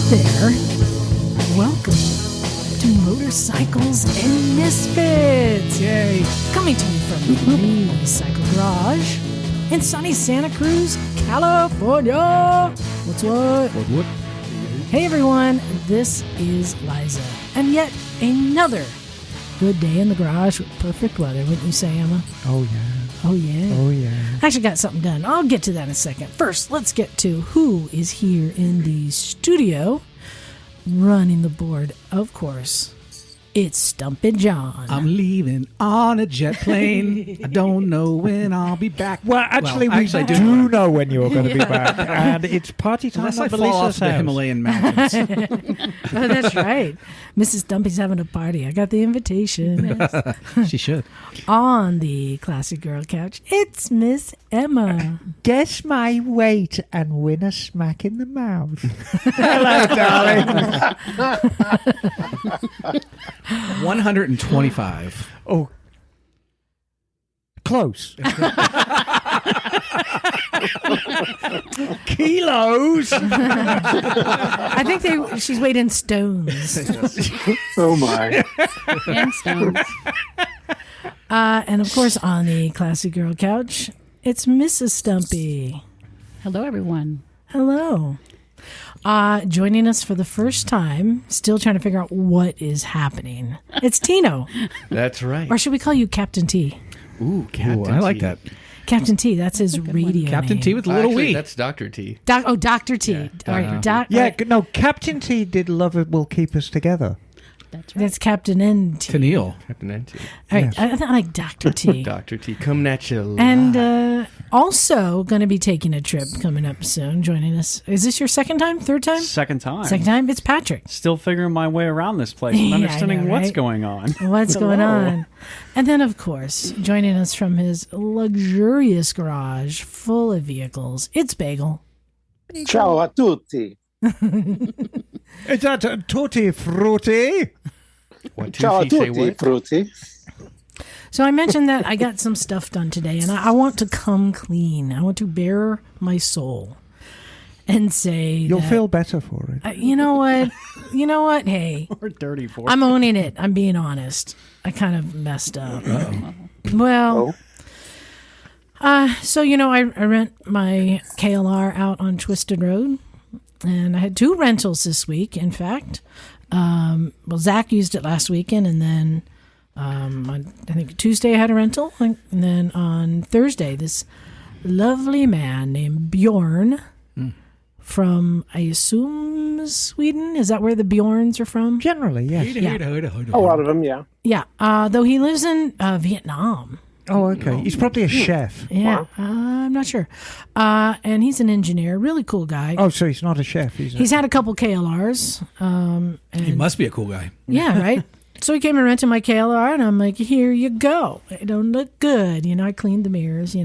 there. Welcome to Motorcycles and Misfits. Yay. Coming to you from the Cycle Garage in sunny Santa Cruz, California. What's what? What? Hey everyone, this is Liza. And yet another good day in the garage with perfect weather, wouldn't you say, Emma? Oh, yeah. Oh, yeah. Oh, yeah. I actually got something done. I'll get to that in a second. First, let's get to who is here in the studio running the board. Of course, it's Stumpy John. I'm leaving on a jet plane. I don't know when I'll be back. Well, actually, we I do know when you're going to be back. And it's party time Unless I at fall off Lisa's the house. Himalayan mountains. Oh, that's right. Mrs. Stumpy's having a party. I got the invitation. She should. On the Classic Girl Couch, it's Miss Emma. Guess my weight and win a smack in the mouth. Hello, darling. 125. Oh, close. Kilos. I think she's weighed in stones. Oh my. And stones. And of course, on the Classic Girl Couch, it's Mrs. Stumpy. Hello, everyone. Hello. Joining us for the first time, still trying to figure out what is happening. It's Tino. That's right. Or should we call you Captain T? Ooh, Captain I like T. that. Captain T, that's his radio Captain name. T with a little Actually, wee. that's Dr. T. Dr. T. Yeah, All right, Yeah, no, Captain T did Love It Will Keep Us Together. That's right. That's Captain N T. Tennille. Captain N.T. All right, Yes. I like Dr. T. Dr. T. Coming at you live. And also going to be taking a trip coming up soon, joining us. Is this your second time? Third time? Second time. Second time? It's Patrick. Still figuring my way around this place and Yeah, I understanding know, what's right? going on. What's going Hello. on? And then, of course, joining us from his luxurious garage full of vehicles, it's Bagel. Ciao a tutti. Is that a tutti frutti? One, two, Ciao a three, say tutti, what? frutti. So I mentioned that I got some stuff done today, and I want to come clean. I want to bare my soul and say You'll that, feel better for it. you know what? You know what? Hey, We're dirty for I'm owning it. I'm being honest. I kind of messed up. Well, so, I rent my KLR out on Twisted Road, and I had 2 rentals this week, in fact. Well, Zach used it last weekend, and then on, I think Tuesday I had a rental, and then on Thursday, this lovely man named Bjorn from, I assume, Sweden. Is that where the Bjorns are from? Generally, yes. A lot of them, yeah. Yeah, though he lives in Vietnam. Oh, okay. He's probably a chef. Yeah, I'm not sure. And he's an engineer, really cool guy. Oh, so he's not a chef. He's had a couple KLRs. And He must be a cool guy. yeah, right? So he came and rented my KLR, and I'm like, here you go. It don't look good. I cleaned the mirrors,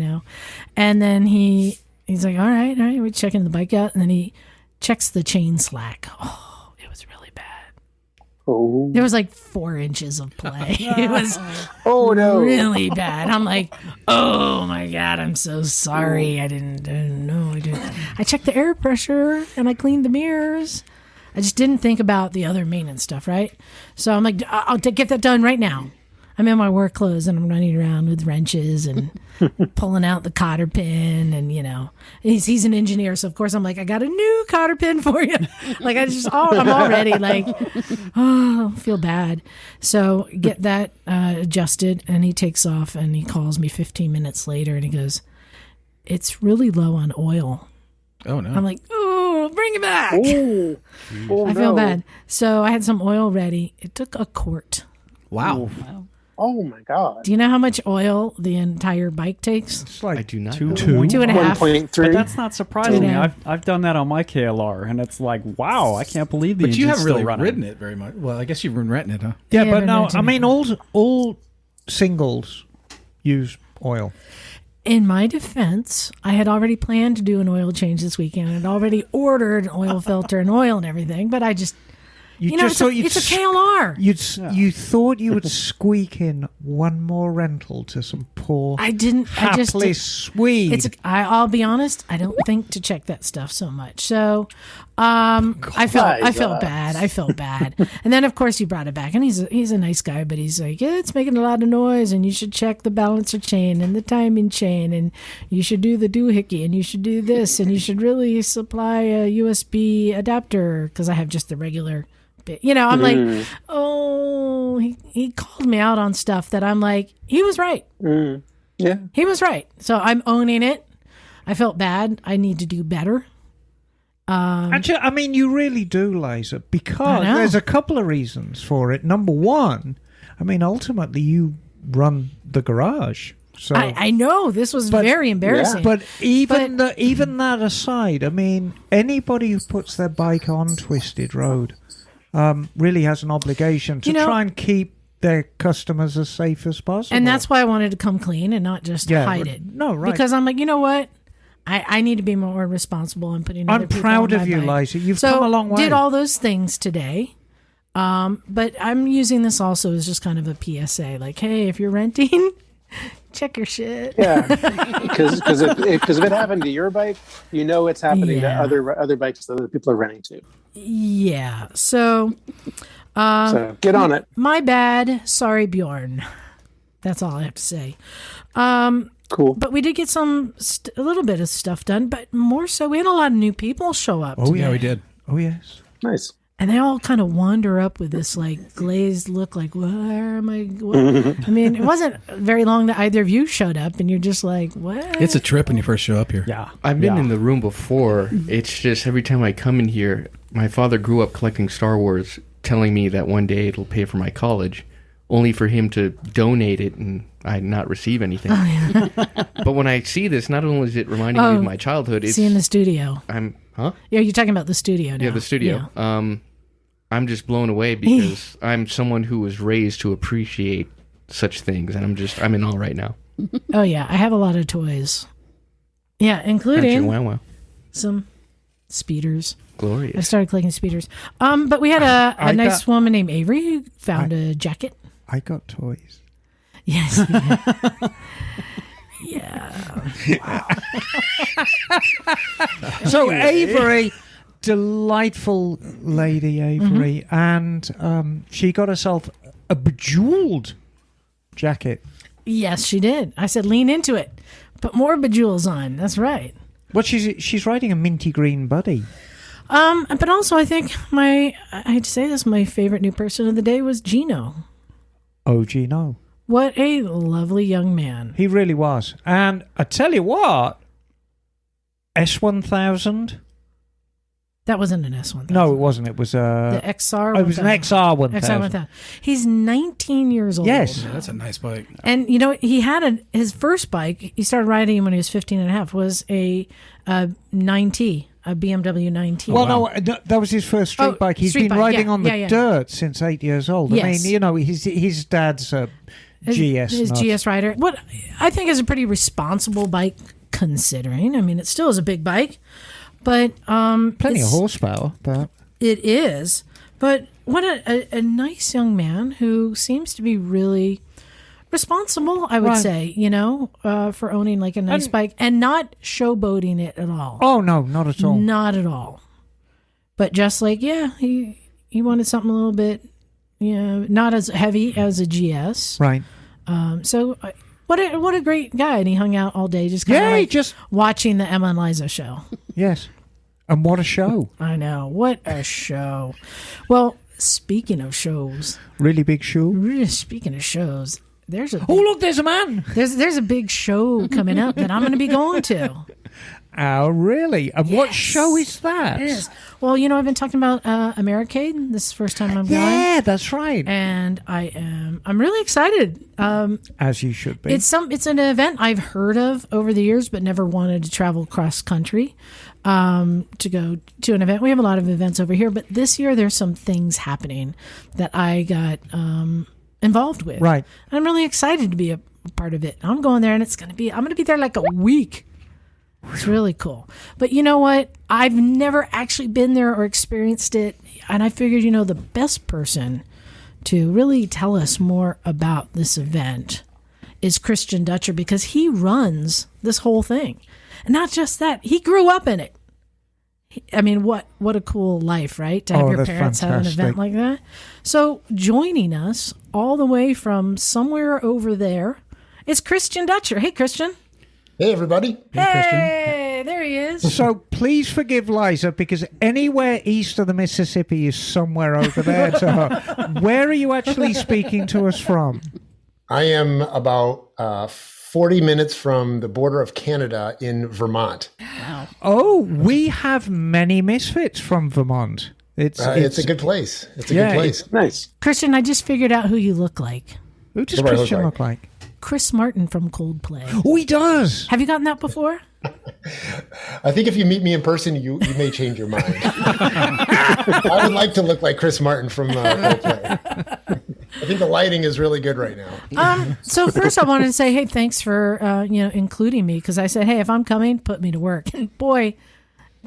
And then he's like, all right, we're checking the bike out. And then he checks the chain slack. Oh, it was really bad. Oh, There was like 4 inches of play. It was oh no. really bad. I'm like, oh my God, I'm so sorry. I didn't know. I checked the air pressure and I cleaned the mirrors. I just didn't think about the other maintenance stuff, right? So I'm like, I'll get that done right now. I'm in my work clothes and I'm running around with wrenches and pulling out the cotter pin, and he's an engineer, so of course I'm like, I got a new cotter pin for you. Like I'm already like, oh, feel bad. So get that adjusted, and he takes off and he calls me 15 minutes later and he goes, it's really low on oil. Oh, no. I'm like, oh, bring it back. Oh, oh I feel bad. So I had some oil ready. It took a quart. Wow. Oh my God. Do you know how much oil the entire bike takes? It's like I do not Two- know. two- 2.5. 1.3. But that's not surprising me. 2.5. I've done that on my KLR, and it's like, wow, I can't believe the But you engine's haven't really still running. ridden it very much. Well, I guess you've been renting it, huh? yeah, Yeah, but but no, not I mean too all singles use oil. In my defense, I had already planned to do an oil change this weekend. I'd already ordered an oil filter and oil and everything, but I just, You, You know, just thought it's a KLR. You thought you would squeak in one more rental to some poor, I didn't. I just. hapless Swede. I'll be honest. I don't think to check that stuff so much. So, I felt bad. I felt bad. And then of course he brought it back, and he's a nice guy, but he's like, yeah, it's making a lot of noise, and you should check the balancer chain and the timing chain, and you should do the doohickey, and you should do this, and you should really supply a USB adapter because I have just the regular. You know, I'm like, oh, he called me out on stuff that I'm like, he was right. Yeah. He was right. So I'm owning it. I felt bad. I need to do better. Actually, I mean, you really do, Liza, because there's a couple of reasons for it. Number one, I mean, ultimately, you run the garage. So, I know this was very embarrassing. But even that aside, I mean, anybody who puts their bike on Twisted Road really has an obligation to try and keep their customers as safe as possible. And that's why I wanted to come clean and not just hide it. No, right. Because I'm like, you know what? I need to be more responsible in putting other people proud on of my you, bike. Liza. You've come a long way. Did all those things today. But I'm using this also as just kind of a PSA. Like, hey, if you're renting, check your shit. Yeah, because if it happened to your bike, you know it's happening to other bikes that other people are renting to. Yeah. So get on it. My bad. Sorry, Bjorn. That's all I have to say. Cool. But we did get a little bit of stuff done, but more so, we had a lot of new people show up. Oh, yeah, we did. Oh, yes. Nice. And they all kind of wander up with this like glazed look, like, where am I? What? I mean, it wasn't very long that either of you showed up, and you're just like, what? It's a trip when you first show up here. Yeah. I've been in the room before. It's just every time I come in here, my father grew up collecting Star Wars, telling me that one day it'll pay for my college, only for him to donate it and I not receive anything. Oh, yeah. But when I see this, not only is it reminding me of my childhood, it's... See in the studio. Huh? Yeah, you're talking about the studio now. Yeah, the studio. Yeah. I'm just blown away because I'm someone who was raised to appreciate such things, and I'm in awe right now. Oh, yeah. I have a lot of toys. Yeah, including Wow. some speeders. Glorious. I started collecting speeders. But we had a nice woman named Avery who found a jacket. I got toys. Yes. Yeah. Wow. So Avery, delightful lady Avery, and she got herself a bejeweled jacket. Yes, she did. I said, lean into it. Put more bejewels on. That's right. Well, she's riding a minty green buddy. But also I think I hate to say this, my favorite new person of the day was Gino. Oh, Gino. What a lovely young man. He really was. And I tell you what, S1000. That wasn't an S1000. No, it wasn't. It was the XR. It was an XR 1000. XR 1000. He's 19 years old. Yes. Yeah, that's a nice bike. And, you know, he had his first bike, he started riding him when he was 15 and a half, was a 9T, a BMW 9T. Well, no, that was his first street bike. He's been riding on the dirt since 8 years old. Yes. I mean, you know, his dad's a GS. His GS rider. What I think is a pretty responsible bike, considering. I mean, it still is a big bike. But plenty of horsepower, but it is. But what a nice young man who seems to be really responsible, I would say, you know, for owning like a nice bike and not showboating it at all. Oh no, not at all. Not at all. But just like, he wanted something a little bit, not as heavy as a GS. Right. So what a great guy, and he hung out all day just kind of just watching the Emma and Liza show. Yes. And what a show. I know. What a show. Well, speaking of shows. Really big show? Speaking of shows, there's a... Oh, look, there's a man. There's a big show coming up that I'm going to be going to. Oh, really? And what show is that? It is. Well, I've been talking about Americade. This is the first time I'm going. Yeah, that's right. And I'm really excited. As you should be. It's an event I've heard of over the years, but never wanted to travel cross country to go to an event. We have a lot of events over here, but this year there's some things happening that I got involved with. Right. And I'm really excited to be a part of it. I'm going there, and I'm going to be there like a week. It's really cool. But you know what? I've never actually been there or experienced it. And I figured, the best person to really tell us more about this event is Christian Dutcher, because he runs this whole thing. And not just that, he grew up in it. I mean, what a cool life, right? To have your parents have an event like that. So joining us all the way from somewhere over there, it's Christian Dutcher. Hey, Christian. Hey, everybody. Hey, there he is. So please forgive Liza, because anywhere east of the Mississippi is somewhere over there to her. Where are you actually speaking to us from? I am about 40 minutes from the border of Canada in Vermont. Wow. Oh, we have many misfits from Vermont. It's a good place. It's a good place. Nice. Christian, I just figured out who you look like. Who does Christian look like? Chris Martin from Coldplay. Oh, he does. Have you gotten that before? I think if you meet me in person, you may change your mind. I would like to look like Chris Martin from Coldplay. I think the lighting is really good right now. So first I wanted to say, hey, thanks for, including me. Because I said, hey, if I'm coming, put me to work. And boy,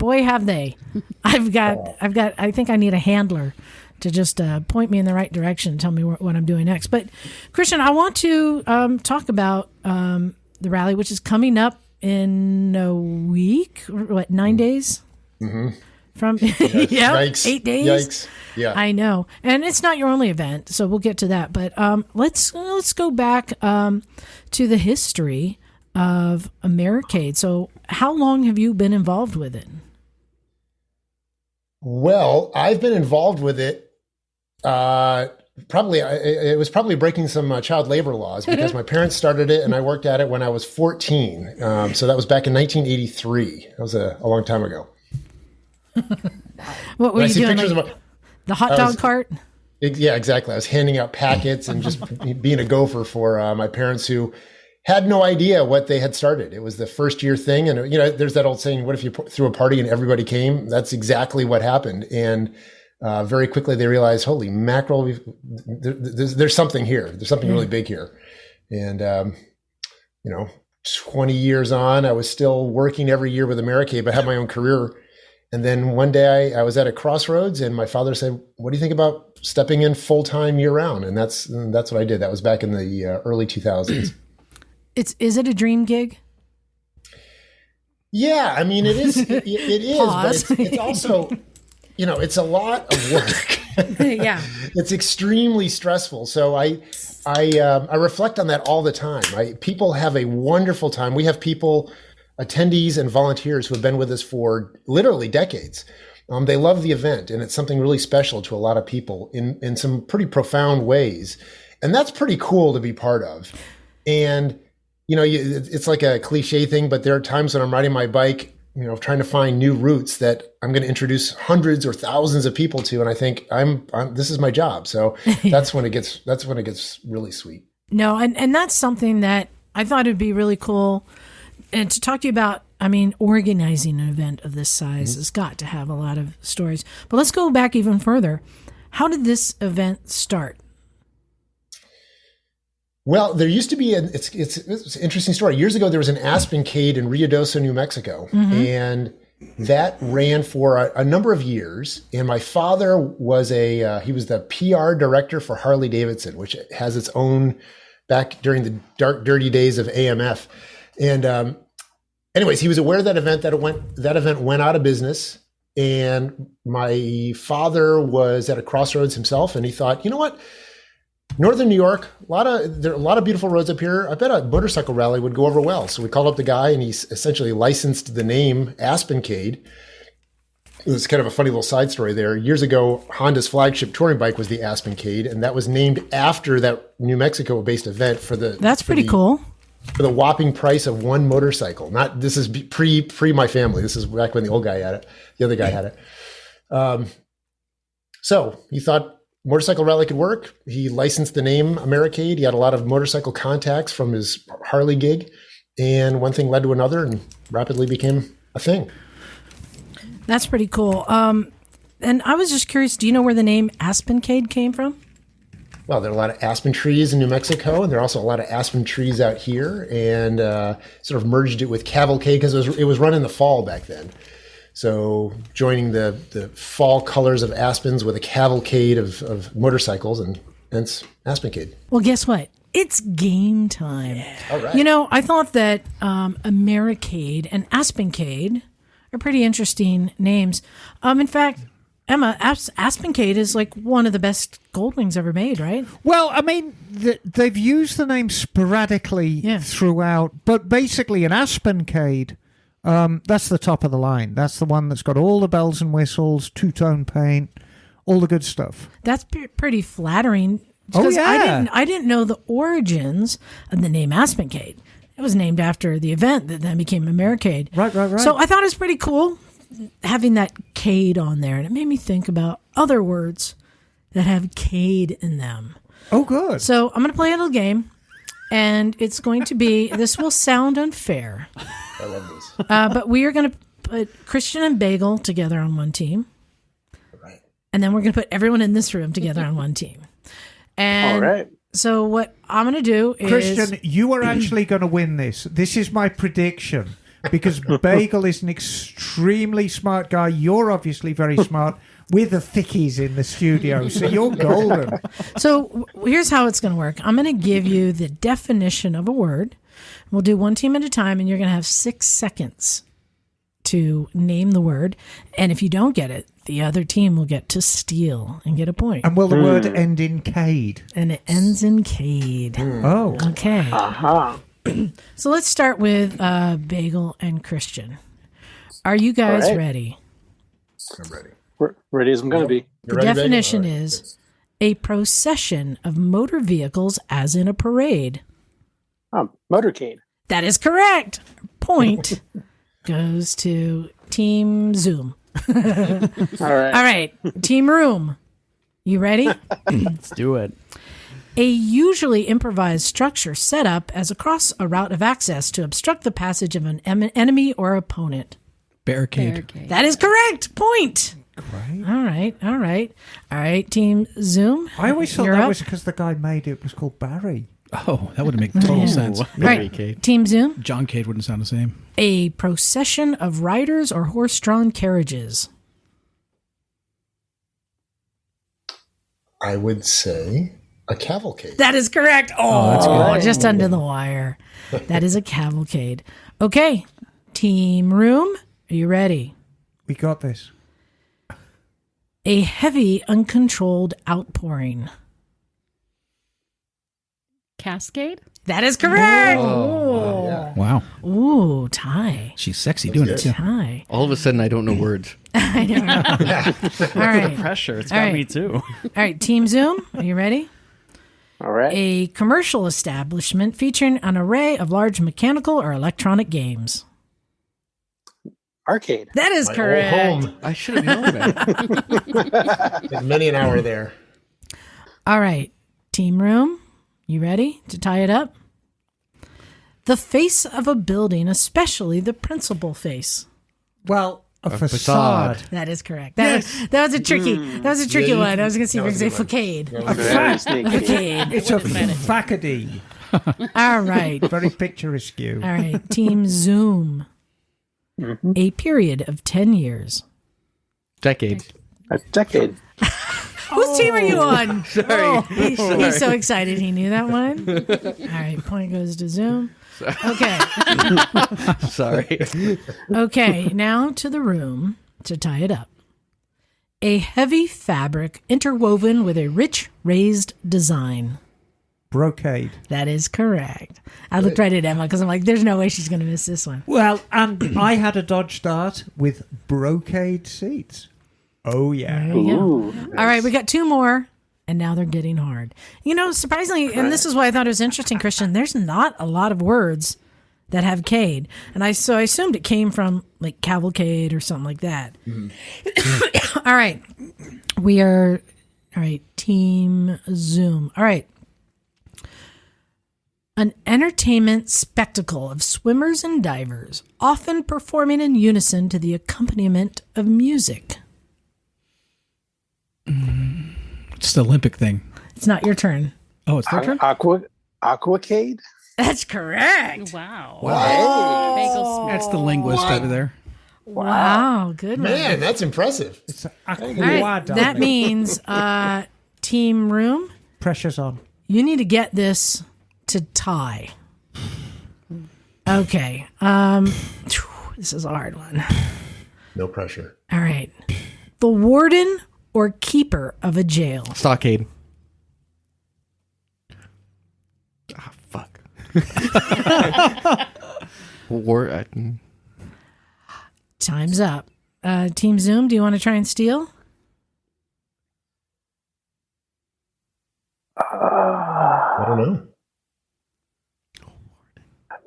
have they. I think I need a handler to just point me in the right direction and tell me what I'm doing next. But Christian, I want to talk about the rally, which is coming up in a week, 9 days? Mm-hmm. From Yikes. 8 days. Yikes. Yeah, I know, and it's not your only event, so we'll get to that. But let's go back to the history of Americade. So, how long have you been involved with it? Well, I've been involved with it. It was probably breaking some child labor laws, because my parents started it and I worked at it when I was 14. So that was back in 1983. That was a long time ago. What were you doing? The hot dog cart? Yeah, exactly. I was handing out packets and just being a gopher for my parents, who had no idea what they had started. It was the first year thing. And, there's that old saying, what if you threw a party and everybody came? That's exactly what happened. And very quickly they realized, holy mackerel, there's something here. There's something really big here. And, 20 years on, I was still working every year with Americade, but I had my own career. And then one day I was at a crossroads and my father said, what do you think about stepping in full-time year-round? And that's what I did. That was back in the early 2000s. Is it a dream gig? Yeah, I mean, it is. It is, Pause. but it's also, it's a lot of work. Yeah. It's extremely stressful. So I reflect on that all the time. People have a wonderful time. We have attendees and volunteers who have been with us for literally decades. They love the event, and it's something really special to a lot of people in some pretty profound ways. And that's pretty cool to be part of. And, it's like a cliche thing, but there are times when I'm riding my bike, trying to find new routes that I'm going to introduce hundreds or thousands of people to. And I think this is my job. So that's when it gets really sweet. No. And that's something that I thought it'd be really cool. And to talk to you about, organizing an event of this size has got to have a lot of stories. But let's go back even further. How did this event start? Well, there used to be it's an interesting story. Years ago, there was an Aspencade in Ruidoso, New Mexico, and that ran for a number of years. And my father was he was the PR director for Harley Davidson, which has its own back during the dark, dirty days of AMF. And anyways, he was aware of that event went out of business. And my father was at a crossroads himself, and he thought, you know what? Northern New York, there are a lot of beautiful roads up here. I bet a motorcycle rally would go over well. So we called up the guy, and he essentially licensed the name Aspencade. It was kind of a funny little side story there. Years ago, Honda's flagship touring bike was the Aspencade, and that was named after that New Mexico-based event That's pretty cool. For the whopping price of one motorcycle. This is pre my family. This is back when the old guy had it. The other guy had it. So he thought motorcycle rally could work. He licensed the name Americade. He had a lot of motorcycle contacts from his Harley gig, and one thing led to another and rapidly became a thing. That's pretty cool. And I was just curious, do you know where the name Aspencade came from? well, there are a lot of aspen trees in New Mexico, and there are also a lot of aspen trees out here, and sort of merged it with cavalcade because it was run in the fall back then. So joining the fall colors of aspens with a cavalcade of motorcycles, and hence Aspencade. Well, guess what? It's game time. Yeah. All right. You know, I thought that Americade and Aspencade are pretty interesting names. In fact, Emma, Aspencade is like one of the best gold wings ever made, right? Well, I mean, they've used the name sporadically throughout, but basically an Aspencade, that's the top of the line. That's the one that's got all the bells and whistles, two-tone paint, all the good stuff. That's pretty flattering. Oh, yeah. I didn't know the origins of the name Aspencade. It was named after the event that then became Americade. Right. So I thought it was pretty cool having that cade on there, and it made me think about other words that have cade in them. Oh, good. So I'm going to play a little game, and it's going to be, this will sound unfair. I love this. But we are going to put Christian and Bagel together on one team. Right. And then we're going to put everyone in this room together on one team. And All right. so what I'm going to do is... Christian, you are actually going to win this. This is my prediction. Because Bagel is an extremely smart guy. You're obviously very smart. We're the thickies in the studio, so you're golden. So here's how it's going to work. I'm going to give you the definition of a word. We'll do one team at a time, and you're going to have 6 seconds to name the word. And if you don't get it, the other team will get to steal and get a point. And will the word end in cade? And it ends in cade. Oh. Okay. Aha. So let's start with Bagel and Christian. Are you guys ready? I'm ready. We're ready as I'm going to be. The definition is a procession of motor vehicles as in a parade. Motorcade. That is correct. Point goes to Team Zoom. All right. All right. Team Room. You ready? Let's do it. A usually improvised structure set up as across a route of access to obstruct the passage of an enemy or opponent. Barricade. That is correct. Point. Great. All right. Team Zoom. I always thought You're that up. was because the guy made it was called Barry. Oh, that would make total sense. All right. Team Zoom. John Cade wouldn't sound the same. A procession of riders or horse-drawn carriages. I would say a cavalcade. That is correct. that's Oh, good. just under the wire. That is a cavalcade. Okay. Team Room. Are you ready? We got this. A heavy, uncontrolled outpouring. Cascade? That is correct. Wow. Ooh, tie. She's sexy doing it, too. Tie. All of a sudden, I don't know words. I know. All right. Pressure. It's All got right. me too. All right, Team Zoom, are you ready? All right. A commercial establishment featuring an array of large mechanical or electronic games. Arcade. That is My correct. old home. I should have known that. Did many an hour there. All right, Team Room, you ready to tie it up? The face of a building, especially the principal face. Well, a facade. facade. That is correct. That was a tricky. That was a tricky Yeah, one. I was going to see if that we could say was a facade. Very sneaky. Facade. It's a facady. All right. Very picturesque. All right. Team Zoom. A period of 10 years. Decades. A decade. Whose team are you on? Sorry. He's so excited he knew that one. All right. Point goes to Zoom. Okay. Sorry. Okay. Now to the room to tie it up. A heavy fabric interwoven with a rich raised design. Brocade. That is correct. I looked right at Emma because I'm like, there's no way she's going to miss this one. Well, and I had a Dodge Dart with brocade seats. Oh, yeah. There you go. Ooh. All right, we got 2 more, and now they're getting hard. You know, surprisingly, and this is why I thought it was interesting, Christian, there's not a lot of words that have cade. And I assumed it came from like cavalcade or something like that. All right. All right, Team Zoom. All right. An entertainment spectacle of swimmers and divers, often performing in unison to the accompaniment of music. It's the Olympic thing. It's not your turn. Oh, it's their turn? Aquacade? That's correct. Wow. Wow. Bagel That's the linguist over there. Wow, good one. Man, that's impressive. It's All right, that means Team Room, pressure's on. you need to get this to tie. Okay. This is a hard one. No pressure. All right. The warden or keeper of a jail? Stockade. Ah, fuck. Time's up. Team Zoom, do you want to try and steal? I don't know.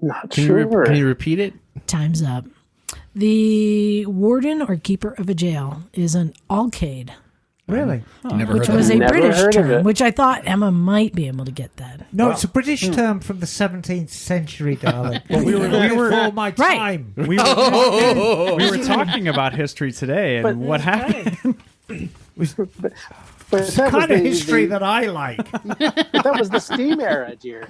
Not Can sure. can you repeat it? Time's up. The warden or keeper of a jail is an alcade, Really? Never which heard was of a it. Never British heard of term, it. which I thought Emma might be able to get that. No, it's a British term from the 17th century, darling. we were all my Right. time. we were talking about history today, and But- what happened? But It's the kind of history that I like. that was the steam era, dear.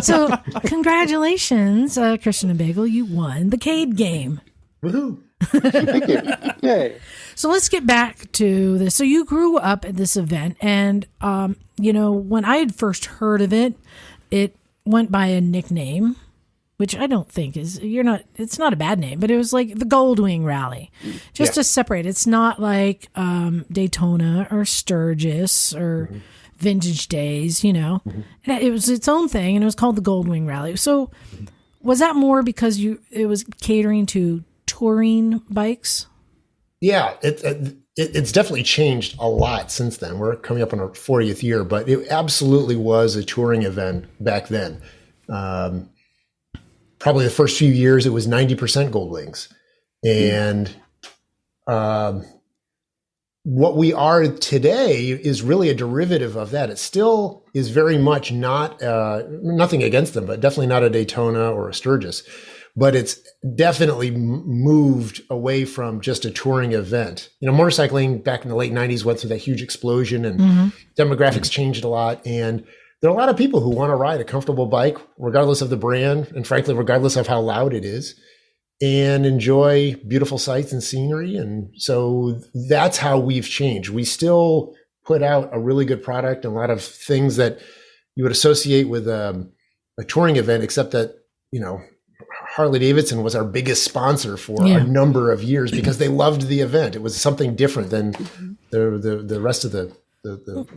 So, congratulations, Christian and Bagel. You won the Cade game. Woohoo. Thank you. Yay. So let's get back to this. So you grew up at this event, and when I had first heard of it, it went by a nickname, which I don't think it's not a bad name, but it was like the Goldwing Rally, just to separate. It's not like Daytona or Sturgis or Vintage Days, And it was its own thing, and it was called the Goldwing Rally. So was that more because it was catering to touring bikes? Yeah, it's definitely changed a lot since then. We're coming up on our 40th year, but it absolutely was a touring event back then. Probably the first few years, it was 90% Gold Wings. And what we are today is really a derivative of that. It still is very much not, nothing against them, but definitely not a Daytona or a Sturgis. But it's definitely moved away from just a touring event. Motorcycling back in the late 90s went through that huge explosion, and demographics changed a lot. And there are a lot of people who want to ride a comfortable bike, regardless of the brand, and frankly, regardless of how loud it is, and enjoy beautiful sights and scenery. And so that's how we've changed. We still put out a really good product and a lot of things that you would associate with a touring event, except that, Harley Davidson was our biggest sponsor for a number of years because they loved the event. It was something different than the rest of the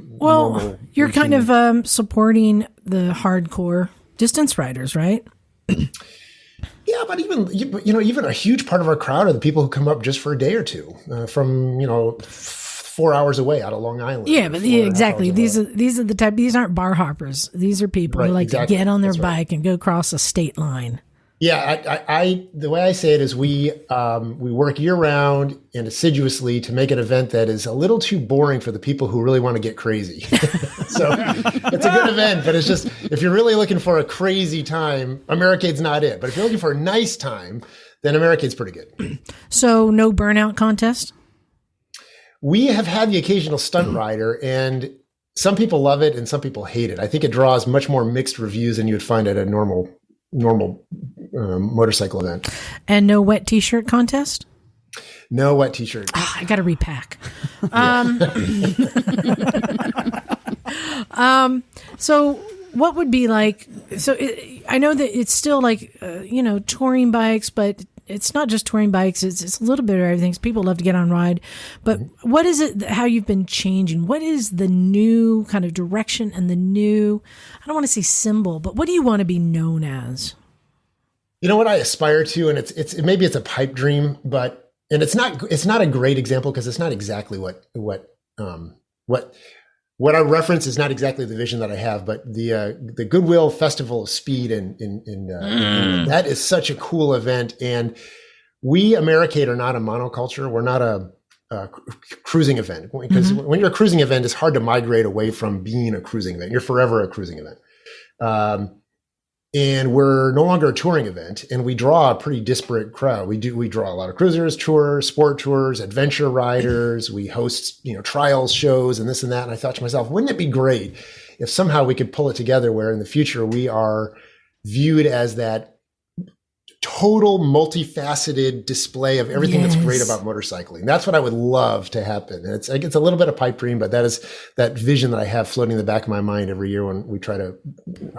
well, you're kind of supporting the hardcore distance riders, right? Yeah, but even a huge part of our crowd are the people who come up just for a day or two from 4 hours away out of Long Island. Yeah, but exactly. These are the type. These aren't bar hoppers. These are people who like to get on their bike and go across a state line. Yeah, I the way I say it is we work year round and assiduously to make an event that is a little too boring for the people who really want to get crazy. So it's a good event, but it's just, if you're really looking for a crazy time, Americade's not it. But if you're looking for a nice time, then Americade's pretty good. So no burnout contest? We have had the occasional stunt rider, and some people love it and some people hate it. I think it draws much more mixed reviews than you would find at a normal motorcycle event. And no wet t-shirt contest? No wet t-shirt. I got to repack. So what would be like, I know that it's still like, touring bikes, but it's not just touring bikes. It's a little bit of everything. People love to get on ride, but what is it, how you've been changing? What is the new kind of direction and the new, I don't want to say symbol, but what do you want to be known as? You know what I aspire to, and it's maybe it's a pipe dream, but it's not a great example because it's not exactly what I reference is not exactly the vision that I have, but the Goodwill Festival of Speed that is such a cool event, and we Americade are not a monoculture. We're not a cruising event, because when you're a cruising event, it's hard to migrate away from being a cruising event. You're forever a cruising event. And we're no longer a touring event, and we draw a pretty disparate crowd. We draw a lot of cruisers, tours, sport tours, adventure riders. We host, trials shows and this and that. And I thought to myself, wouldn't it be great if somehow we could pull it together where in the future we are viewed as that total multifaceted display of everything that's great about motorcycling. That's what I would love to happen. And it's a little bit of pipe dream, but that is that vision that I have floating in the back of my mind every year when we try to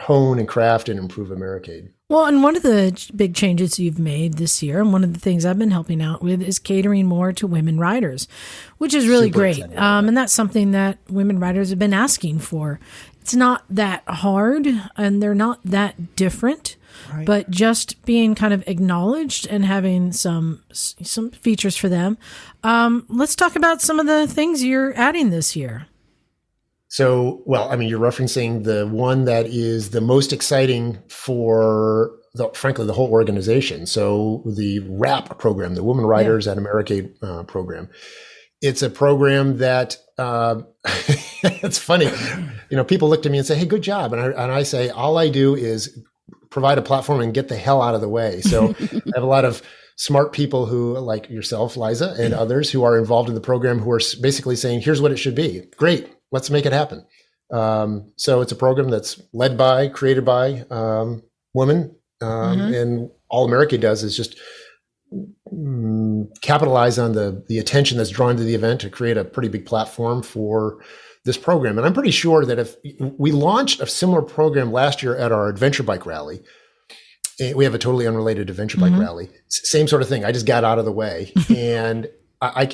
hone and craft and improve Americade. Well, and one of the big changes you've made this year, and one of the things I've been helping out with, is catering more to women riders, which is really great. And that's something that women riders have been asking for. It's not that hard, and they're not that different. Right. But just being kind of acknowledged and having some features for them. Let's talk about some of the things you're adding this year. So, you're referencing the one that is the most exciting for, frankly, the whole organization. So the WRAP program, the Women Riders at Americade program. It's a program that, it's funny. People look to me and say, hey, good job. And I say, all I do is provide a platform and get the hell out of the way. So I have a lot of smart people who, like yourself, Liza, and others who are involved in the program who are basically saying, here's what it should be. Great. Let's make it happen. So it's a program that's led by, created by women. And all America does is just capitalize on the attention that's drawn to the event to create a pretty big platform for this program. And I'm pretty sure that if we launched a similar program last year at our adventure bike rally, we have a totally unrelated adventure bike rally, same sort of thing. I just got out of the way and I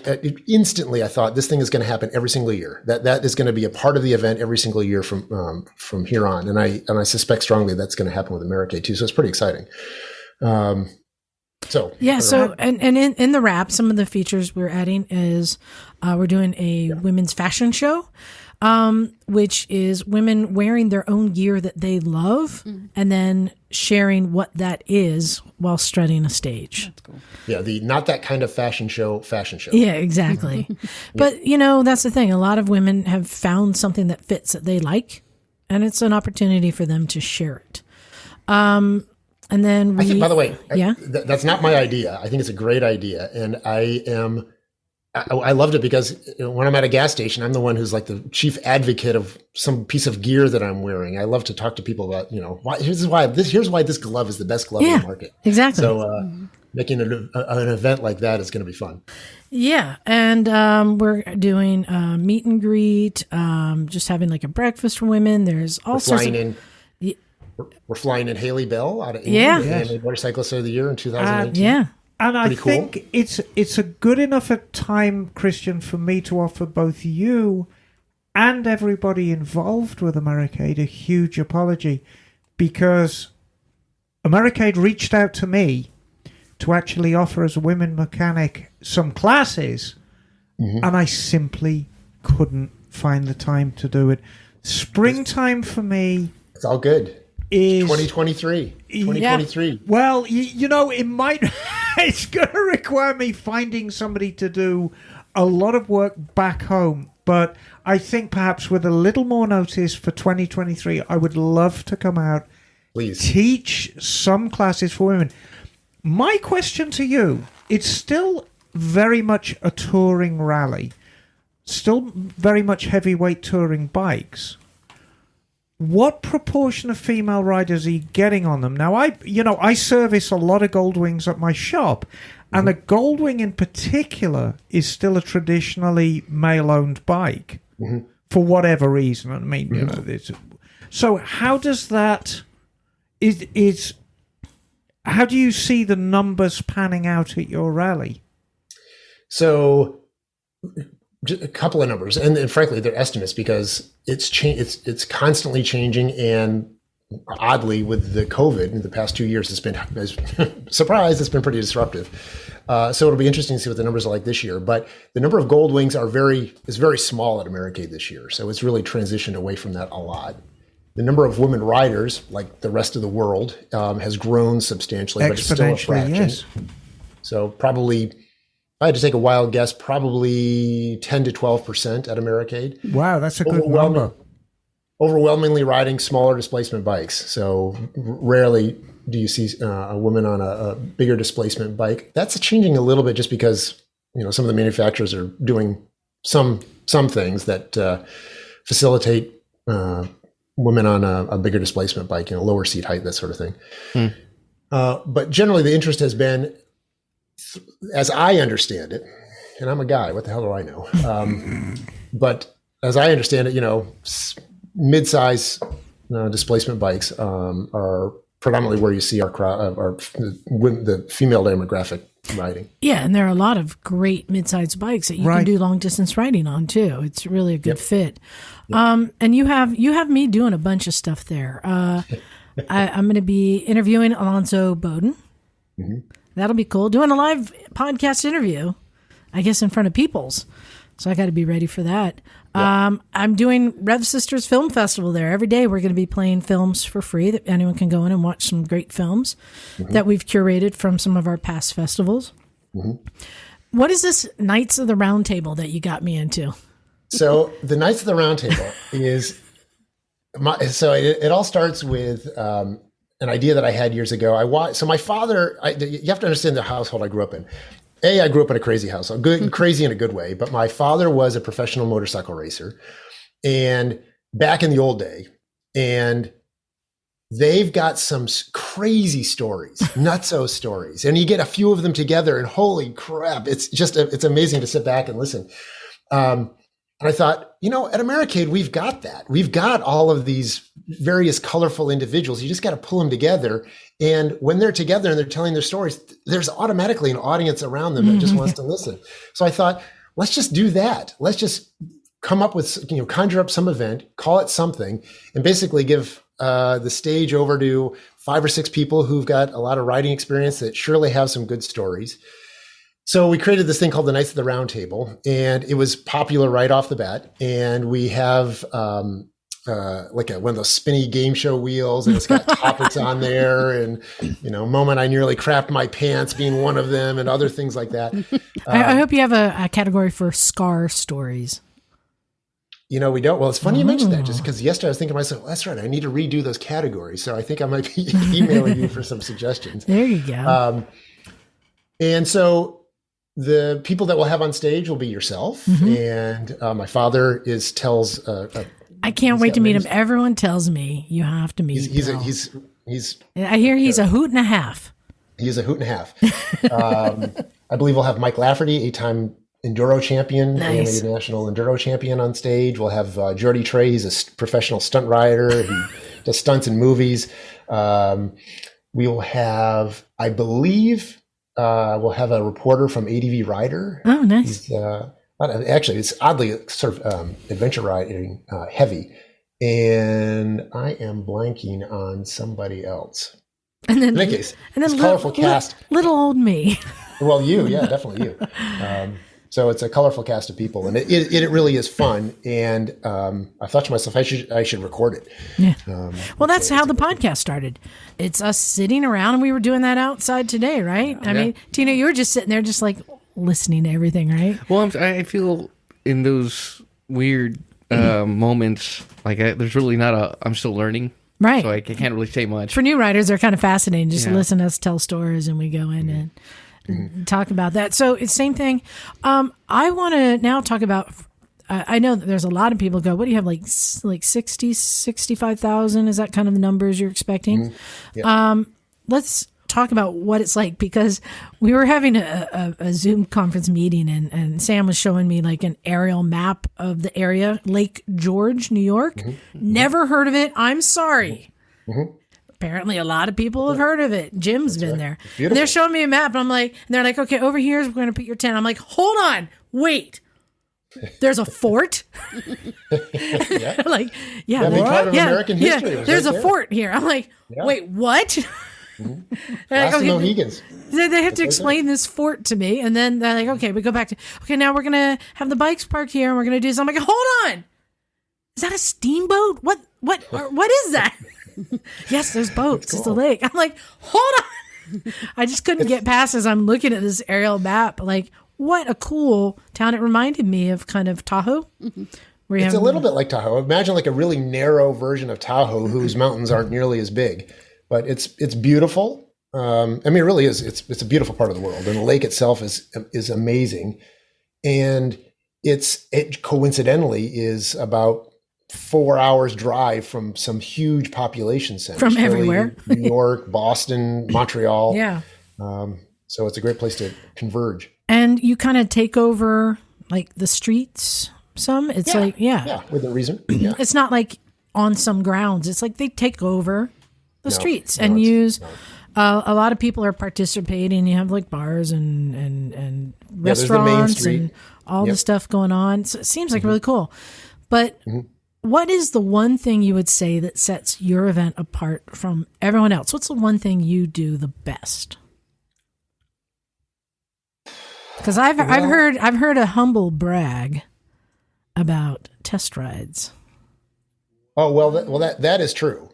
instantly, I thought this thing is going to happen every single year. That is going to be a part of the event every single year from here on. And I suspect strongly that's going to happen with Americade too. So it's pretty exciting. And in the wrap, some of the features we're adding is we're doing a women's fashion show, which is women wearing their own gear that they love and then sharing what that is while strutting a stage. That's cool. Yeah, the not that kind of fashion show. Yeah, exactly. But, that's the thing. A lot of women have found something that fits that they like, and it's an opportunity for them to share it. And then I think, by the way, that's not my idea. I think it's a great idea. And I loved it because when I'm at a gas station, I'm the one who's like the chief advocate of some piece of gear that I'm wearing. I love to talk to people about, here's why this glove is the best glove in the market. Exactly. So making an event like that is going to be fun. Yeah. And we're doing meet and greet, just having like a breakfast for women. There's all sorts of... We're flying in Haley Bell out of England. Yeah. And Motorcyclist of the Year in 2018. And I think it's a good enough a time, Christian, for me to offer both you and everybody involved with Americade a huge apology, because Americade reached out to me to actually offer as a women mechanic some classes, and I simply couldn't find the time to do it. Springtime for me... It's all good. Is 2023. Yeah. Well, it might... It's going to require me finding somebody to do a lot of work back home. But I think perhaps with a little more notice for 2023, I would love to come out, please, teach some classes for women. My question to you, it's still very much a touring rally, still very much heavyweight touring bikes. What proportion of female riders are you getting on them? Now, I service a lot of Goldwings at my shop, and a Goldwing in particular is still a traditionally male-owned bike for whatever reason. I mean, so how does that how do you see the numbers panning out at your rally? So, a couple of numbers, and frankly, they're estimates because it's constantly changing, and oddly, with the COVID in the past 2 years, it's been surprise. It's been pretty disruptive. So it'll be interesting to see what the numbers are like this year. But the number of Goldwings is very small at Americade this year, so it's really transitioned away from that a lot. The number of women riders, like the rest of the world, has grown substantially, but it's still a fraction. Yes. So probably, if I had to take a wild guess, probably 10 to 12% at Americade. Wow, that's a good number. overwhelmingly riding smaller displacement bikes. So rarely do you see a woman on a bigger displacement bike. That's changing a little bit just because, some of the manufacturers are doing some things that facilitate women on a bigger displacement bike, lower seat height, that sort of thing. But generally the interest has been, as I understand it, and I'm a guy, what the hell do I know? But as I understand it, mid-size displacement bikes are predominantly where you see our crowd, the female demographic riding. Yeah, and there are a lot of great mid-sized bikes that you can do long-distance riding on too. It's really a good fit. Yep. And you have me doing a bunch of stuff there. I'm going to be interviewing Alonzo Bowden. Mm-hmm. That'll be cool. Doing a live podcast interview, I guess, in front of peoples. So I got to be ready for that. Yep. I'm doing Rev Sisters Film Festival there. Every day we're going to be playing films for free that anyone can go in and watch some great films that we've curated from some of our past festivals. Mm-hmm. What is this Knights of the Round Table that you got me into? So the Knights of the Round Table is... it all starts with an idea that I had years ago. So my father, you have to understand the household I grew up in. I grew up in a crazy house, crazy in a good way. But my father was a professional motorcycle racer, and back in the old day, and they've got some crazy stories, nutso stories, and you get a few of them together, and holy crap, it's amazing to sit back and listen. And I thought, at Americade, we've got that. We've got all of these various colorful individuals. You just got to pull them together. And when they're together and they're telling their stories, there's automatically an audience around them that just wants to listen. So I thought, let's just do that. Let's just come up with, conjure up some event, call it something, and basically give the stage over to 5 or 6 people who've got a lot of riding experience that surely have some good stories. So we created this thing called the Knights of the Round Table, and it was popular right off the bat. And we have one of those spinny game show wheels, and it's got topics on there, and moment I nearly crapped my pants being one of them, and other things like that. I hope you have a category for scar stories. We don't. Well, it's funny you mentioned that, just because yesterday I was thinking to myself, that's right, I need to redo those categories. So I think I might be emailing you for some suggestions. There you go. And so the people that we'll have on stage will be yourself, and my father tells. I can't wait to meet him. Everyone tells me you have to meet him. I hear he's a hoot and a half. He's a hoot and a half. I believe we'll have Mike Lafferty, 8-time enduro champion, and a national enduro champion on stage. We'll have Jordy Trey. He's a professional stunt rider. He does stunts in movies. We will have, I believe, we'll have a reporter from ADV Rider. Oh, nice. Actually, it's oddly sort of adventure riding heavy. And I am blanking on somebody else. And then, in any case, it's a colorful cast. Little old me. Well, definitely you. So it's a colorful cast of people, and it really is fun. And I thought to myself, I should record it. Yeah. Well, that's how the podcast started. It's us sitting around, and we were doing that outside today, right? I mean, Tina, you were just sitting there, just like listening to everything, right? Well, I feel in those weird moments, like there's really not I'm still learning. Right. So I can't really say much. For new writers, they're kind of fascinating. Just listen to us tell stories, and we go in and talk about that. So it's the same thing. I want to now talk about, I know that there's a lot of people go, what do you have, like 60, 65,000? Is that kind of the numbers you're expecting? Yeah. Let's talk about what it's like, because we were having a Zoom conference meeting, and Sam was showing me like an aerial map of the area, Lake George, New York. Never heard of it. I'm sorry. Apparently a lot of people have heard of it. Jim's been there. And they're showing me a map, and I'm like, and they're like, okay, over here is we're going to put your tent. I'm like, hold on, wait. There's a fort. Like, yeah, big part of American history. There's a fort here. I'm like, wait, what? Like, okay, Mohegans. They have to explain this fort to me, and then they're like, okay, we go back to, okay, now we're gonna have the bikes parked here, and we're gonna do this. I'm like, hold on, is that a steamboat? What is that? Yes, there's boats. It's a lake. I'm like, hold on. I just couldn't get past as I'm looking at this aerial map. Like, what a cool town! It reminded me of kind of Tahoe, It's a little bit like Tahoe. Imagine like a really narrow version of Tahoe whose mountains aren't nearly as big, but it's beautiful. I mean, it really is. It's a beautiful part of the world, and the lake itself is amazing. And it coincidentally is about 4 hours drive from some huge population centers. From Philly, everywhere. New York, Boston, Montreal. Yeah. So it's a great place to converge. And you kind of take over like the streets some. It's Yeah, with a reason. Yeah. It's not like on some grounds. It's like they take over the streets and use. A lot of people are participating. You have like bars and restaurants and all the stuff going on. So it seems like really cool. But what is the one thing you would say that sets your event apart from everyone else? What's the one thing you do the best? Because I've heard a humble brag about test rides. Oh well, that is true.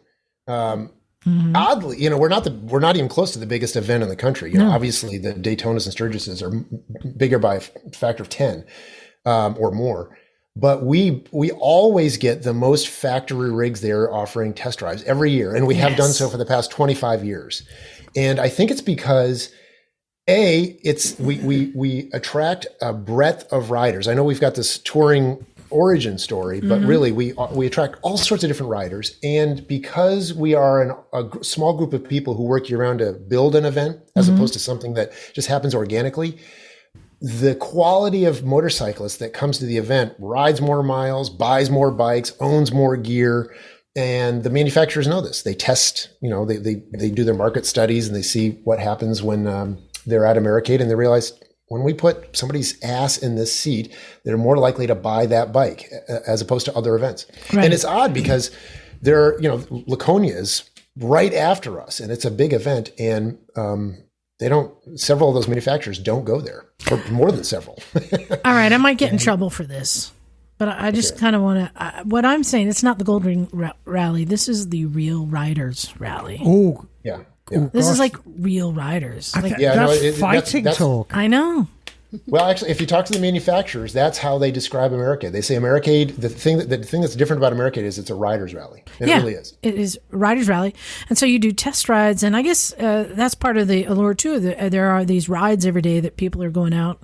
Oddly, we're not even close to the biggest event in the country. Obviously the Daytonas and Sturgises are bigger by a factor of 10 or more. But we always get the most factory rigs there offering test drives every year, and we have done so for the past 25 years. And I think it's because we attract a breadth of riders. I know we've got this touring origin story, but really we attract all sorts of different riders. And because we are a small group of people who work year round to build an event, as opposed to something that just happens organically, the quality of motorcyclists that comes to the event rides more miles, buys more bikes, owns more gear. And the manufacturers know this. They test, they do their market studies and they see what happens when they're at Americade, and they realize when we put somebody's ass in this seat, they're more likely to buy that bike as opposed to other events. Right. And it's odd because Laconia is right after us and it's a big event, and several of those manufacturers don't go there, or more than several. All right. I might get in trouble for this, but I just kind of want to, what I'm saying, it's not the Gold Ring Rally. This is the Real Riders Rally. Oh, yeah. This is like real riders. That's fighting talk. I know. Well, actually, if you talk to the manufacturers, that's how they describe Americade. They say Americade, the thing that's different about Americade is it's a riders rally. And it really is. It is riders rally. And so you do test rides, and I guess that's part of the allure too. There are these rides every day that people are going out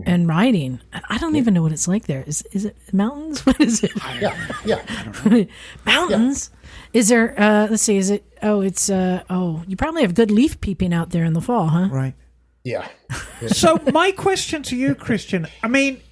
and riding. I don't even know what it's like there. Is it mountains? What is it? Yeah. I don't know. Mountains? Yeah. Is there, let's see, is it, you probably have good leaf peeping out there in the fall, huh? Right. Yeah. So my question to you, Christian, I mean,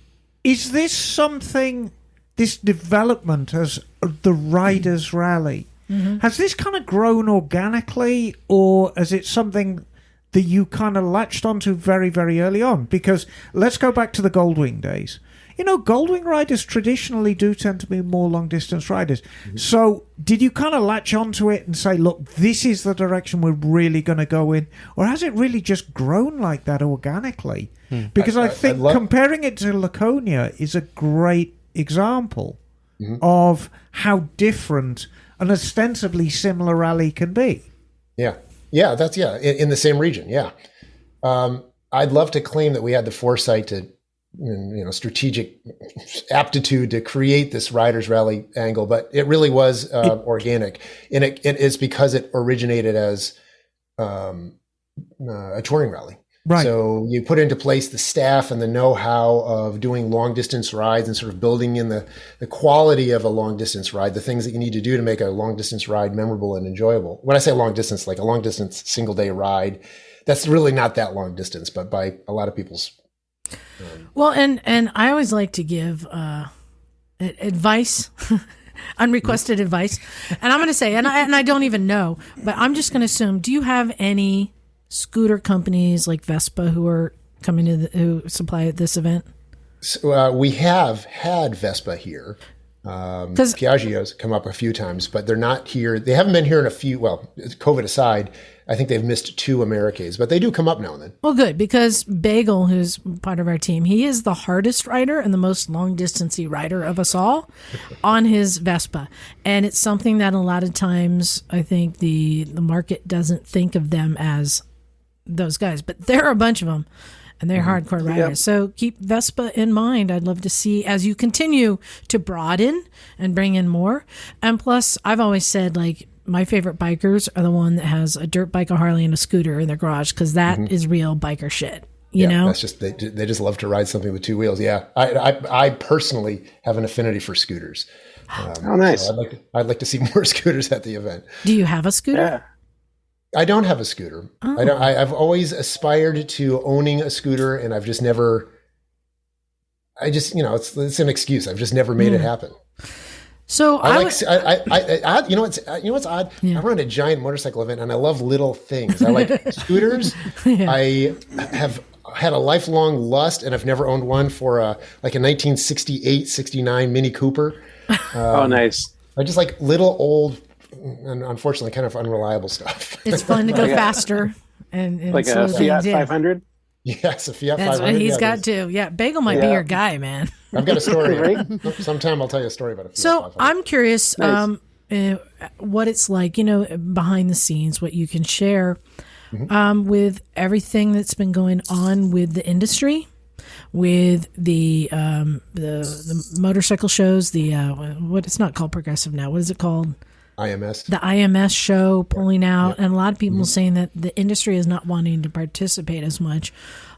is this something, this development as the Riders Rally, has this kind of grown organically, or is it something that you kind of latched onto very, very early on? Because let's go back to the Goldwing days. Goldwing riders traditionally do tend to be more long-distance riders. So did you kind of latch onto it and say, look, this is the direction we're really going to go in? Or has it really just grown like that organically? Because I think comparing it to Laconia is a great example of how different an ostensibly similar rally can be. Yeah. Yeah, that's, in the same region, yeah. I'd love to claim that we had the foresight to, strategic aptitude to create this riders rally angle, but it really was organic, and it is because it originated as a touring rally. Right. So you put into place the staff and the know-how of doing long distance rides and sort of building in the quality of a long distance ride, the things that you need to do to make a long distance ride memorable and enjoyable. When I say long distance, like a long distance single day ride, that's really not that long distance, but by a lot of people's. Well, and I always like to give advice, unrequested advice, and I'm going to say, and I don't even know, but I'm just going to assume. Do you have any scooter companies like Vespa who are coming to who supply at this event? So, we have had Vespa here. Piaggio's come up a few times, but they're not here. They haven't been here in a few. Well, COVID aside, I think they've missed 2 Americades, but they do come up now and then. Well, good, because Bagel, who's part of our team, he is the hardest rider and the most long-distancey rider of us all on his Vespa. And it's something that a lot of times I think the market doesn't think of them as those guys. But there are a bunch of them. And they're hardcore riders. Yep. So keep Vespa in mind. I'd love to see as you continue to broaden and bring in more. And plus, I've always said, like, my favorite bikers are the one that has a dirt bike, a Harley, and a scooter in their garage, because that is real biker shit. You know? That's just, they just love to ride something with two wheels. Yeah. I personally have an affinity for scooters. Oh, nice. So I'd like to see more scooters at the event. Do you have a scooter? Yeah. I don't have a scooter. Oh. I've always aspired to owning a scooter, and I've just never. It's an excuse. I've just never made it happen. So you know what's odd? Yeah. I run a giant motorcycle event, and I love little things. I like scooters. Yeah. I have had a lifelong lust, and I've never owned one for a 1968, 69 Mini Cooper. Oh, nice. I just like little old, and unfortunately kind of unreliable stuff. it's fun to go faster and Like slow a things Fiat in. 500? Yes, a Fiat That's 500. what he's got too. Yeah, Bagel might be your guy, man. I've got a story. Right? Sometime I'll tell you a story about it. So I'm curious Nice. what it's like, behind the scenes, what you can share with everything that's been going on with the industry, with the motorcycle shows, what it's not called Progressive now. What is it called? IMS. The IMS show pulling out, and a lot of people saying that the industry is not wanting to participate as much.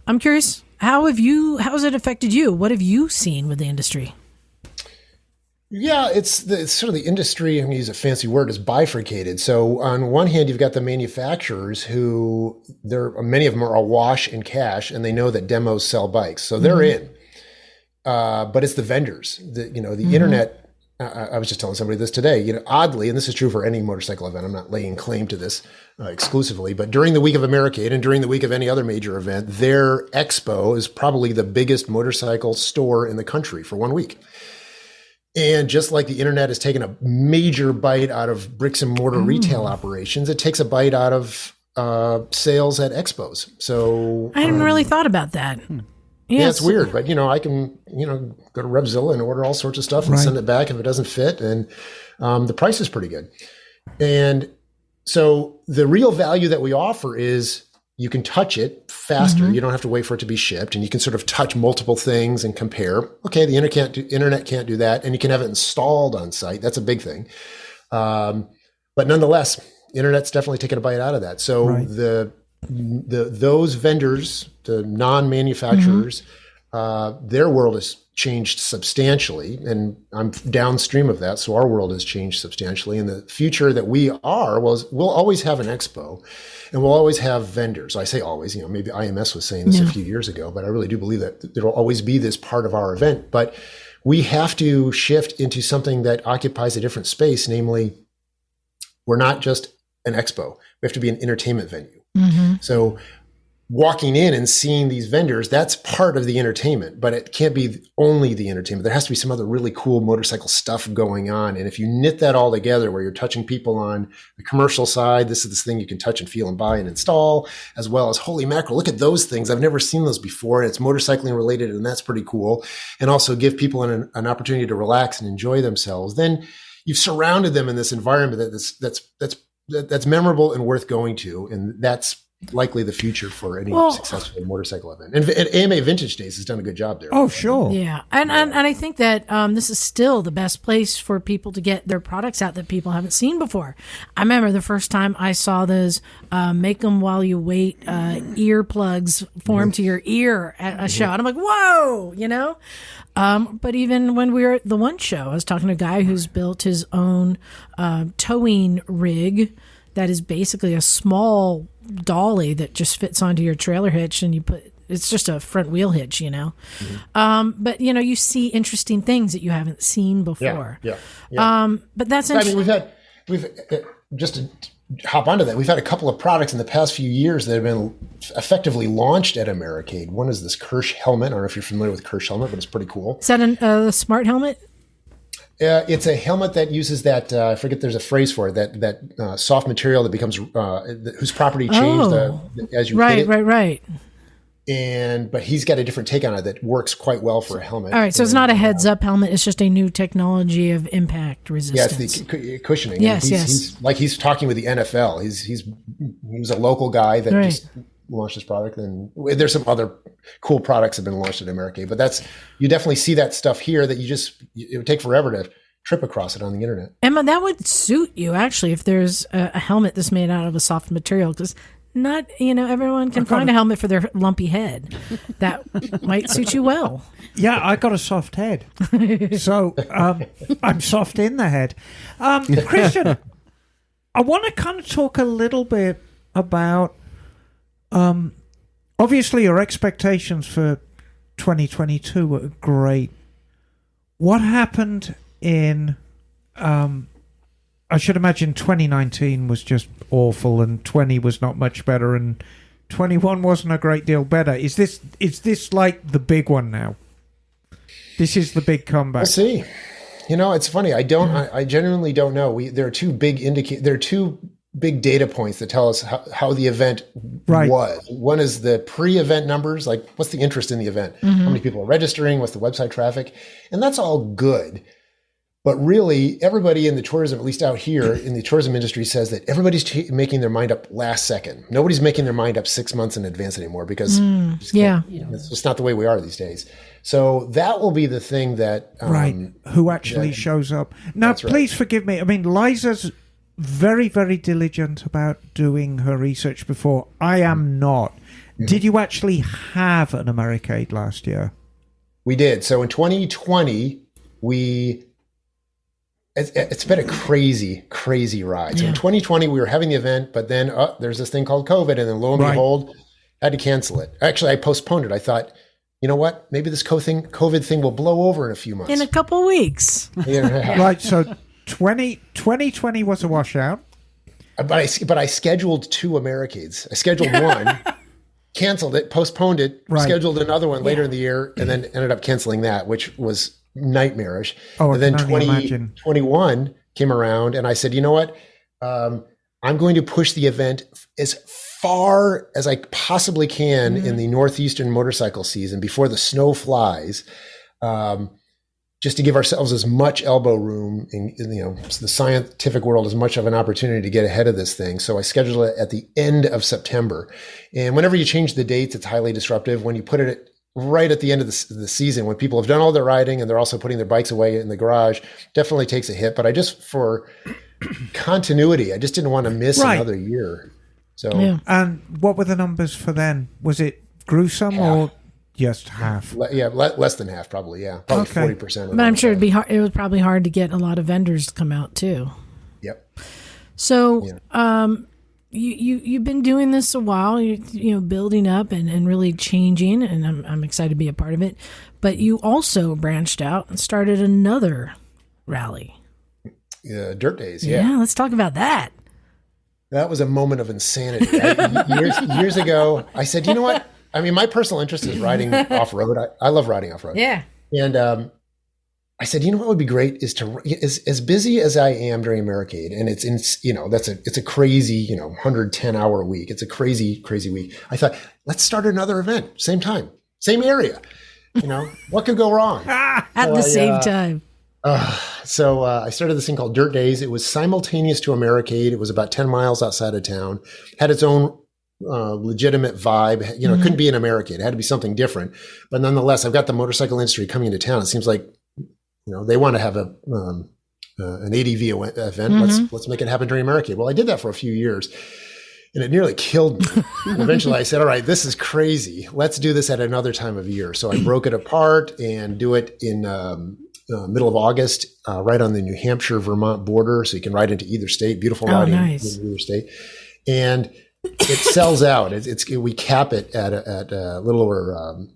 I'm curious, how has it affected you? What have you seen with the industry? Yeah, it's sort of the industry, I'm going to use a fancy word, is bifurcated. So on one hand, you've got the manufacturers who many of them are awash in cash, and they know that demos sell bikes. So they're in. But it's the vendors, the internet. I was just telling somebody this today, oddly, and this is true for any motorcycle event. I'm not laying claim to this exclusively, but during the week of Americade and during the week of any other major event, their expo is probably the biggest motorcycle store in the country for 1 week. And just like the internet has taken a major bite out of bricks and mortar retail operations, it takes a bite out of sales at expos. So I hadn't really thought about that. Yeah, it's weird, but I can go to Revzilla and order all sorts of stuff and send it back if it doesn't fit, and the price is pretty good. And so the real value that we offer is you can touch it faster. You don't have to wait for it to be shipped, and you can sort of touch multiple things and compare. Okay, the internet can't do that, and you can have it installed on site. That's a big thing. But nonetheless, internet's definitely taken a bite out of that. So those vendors, the non-manufacturers, their world has changed substantially, and I'm downstream of that. So our world has changed substantially. And the future that we'll always have an expo, and we'll always have vendors. I say always, maybe IMS was saying this a few years ago, but I really do believe that there will always be this part of our event. But we have to shift into something that occupies a different space. Namely, we're not just an expo. We have to be an entertainment venue. So walking in and seeing these vendors, that's part of the entertainment, but it can't be only the entertainment. There has to be some other really cool motorcycle stuff going on. And if you knit that all together, where you're touching people on the commercial side, this is this thing you can touch and feel and buy and install, as well as, holy mackerel, look at those things. I've never seen those before. And it's motorcycling related, and that's pretty cool. And also give people an opportunity to relax and enjoy themselves. Then you've surrounded them in this environment that's memorable and worth going to. And that's likely the future for any successful motorcycle event. And AMA Vintage Days has done a good job there. Oh, sure. Yeah. And I think that this is still the best place for people to get their products out that people haven't seen before. I remember the first time I saw those make them while you wait earplugs form to your ear at a show. And I'm like, whoa, but even when we were at the one show, I was talking to a guy who's built his own towing rig that is basically a small dolly that just fits onto your trailer hitch, and it's just a front wheel hitch, but you see interesting things that you haven't seen before. Yeah. But that's interesting. I mean, we've just to hop onto that, we've had a couple of products in the past few years that have been effectively launched at Americade. One is this Kirsch helmet. I don't know if you're familiar with Kirsch helmet, but it's pretty cool. Is that a smart helmet? It's a helmet that uses that, I forget there's a phrase for it, that soft material that becomes, whose property changed as you hit it. Right. But he's got a different take on it that works quite well for a helmet. All right, so it's not a heads-up helmet. It's just a new technology of impact resistance. Yeah, it's the cushioning. Yes, he's talking with the NFL. He was a local guy that just launched this product, and there's some other cool products that have been launched at Americade. But you definitely see that stuff here that it would take forever to trip across it on the internet. Emma, that would suit you actually if there's a helmet that's made out of a soft material, because not everyone can find a helmet for their lumpy head. That might suit you well. Yeah, I got a soft head, so I'm soft in the head. Christian, I want to kind of talk a little bit about obviously your expectations for 2022 were great. What happened in I should imagine 2019 was just awful, and 20 was not much better, and 21 wasn't a great deal better. Is this like the big one now? This is the big comeback. We'll see. It's funny. I genuinely don't know. There are two big data points that tell us how the event was. One is the pre-event numbers, like what's the interest in the event? How many people are registering? What's the website traffic? And that's all good. But really, everybody in the tourism, at least out here in the tourism industry, says that everybody's making their mind up last second. Nobody's making their mind up 6 months in advance anymore, because it's just not the way we are these days. So that will be the thing that... who actually shows up. Now, please forgive me. I mean, Liza's very, very diligent about doing her research before. I am not. Did you actually have an Americade last year? We did. So in 2020, it's been a crazy, crazy ride. So in 2020, we were having the event, but then there's this thing called COVID, and then lo and behold, I had to cancel it. Actually, I postponed it. I thought, you know what? Maybe this COVID thing will blow over in a few months. In a couple of weeks. Right. So 2020 was a washout. But I scheduled 2 Americades. I scheduled one, canceled it, postponed it, scheduled another one later in the year, and then ended up canceling that, which was nightmarish. And then 2021 came around, and I said, you know what? I'm going to push the event as far as I possibly can in the northeastern motorcycle season before the snow flies, just to give ourselves as much elbow room in the scientific world, as much of an opportunity to get ahead of this thing. So I scheduled it at the end of September. And whenever you change the dates, it's highly disruptive. When you put it right at the end of the season, when people have done all their riding and they're also putting their bikes away in the garage, definitely takes a hit. But for continuity, I just didn't want to miss another year. So, and what were the numbers for then? Was it gruesome or just half? Less than half, probably. Yeah, probably 40%. But I'm sure it'd be hard. It was probably hard to get a lot of vendors to come out too. Yep. So, you've been doing this a while. You building up and really changing, and I'm excited to be a part of it. But you also branched out and started another rally. Dirt Days. Yeah. Let's talk about that. That was a moment of insanity. Years ago, I said, you know what? I mean, my personal interest is riding off-road. I love riding off-road. Yeah. And I said, you know what would be great is as busy as I am during Americade, and it's a crazy, 110-hour week. It's a crazy, crazy week. I thought, let's start another event, same time, same area. What could go wrong? At the same time. So I started this thing called Dirt Days. It was simultaneous to Americade. It was about 10 miles outside of town. Had its own legitimate vibe. It couldn't be an Americade. It had to be something different. But nonetheless, I've got the motorcycle industry coming into town. It seems like they want to have an ADV event. Let's make it happen during Americade. Well, I did that for a few years, and it nearly killed me. And eventually, I said, "All right, this is crazy. Let's do this at another time of year." So I broke it apart and do it in middle of August, right on the New Hampshire-Vermont border, so you can ride into either state. Beautiful riding in either state, and it sells out. We cap it at a little over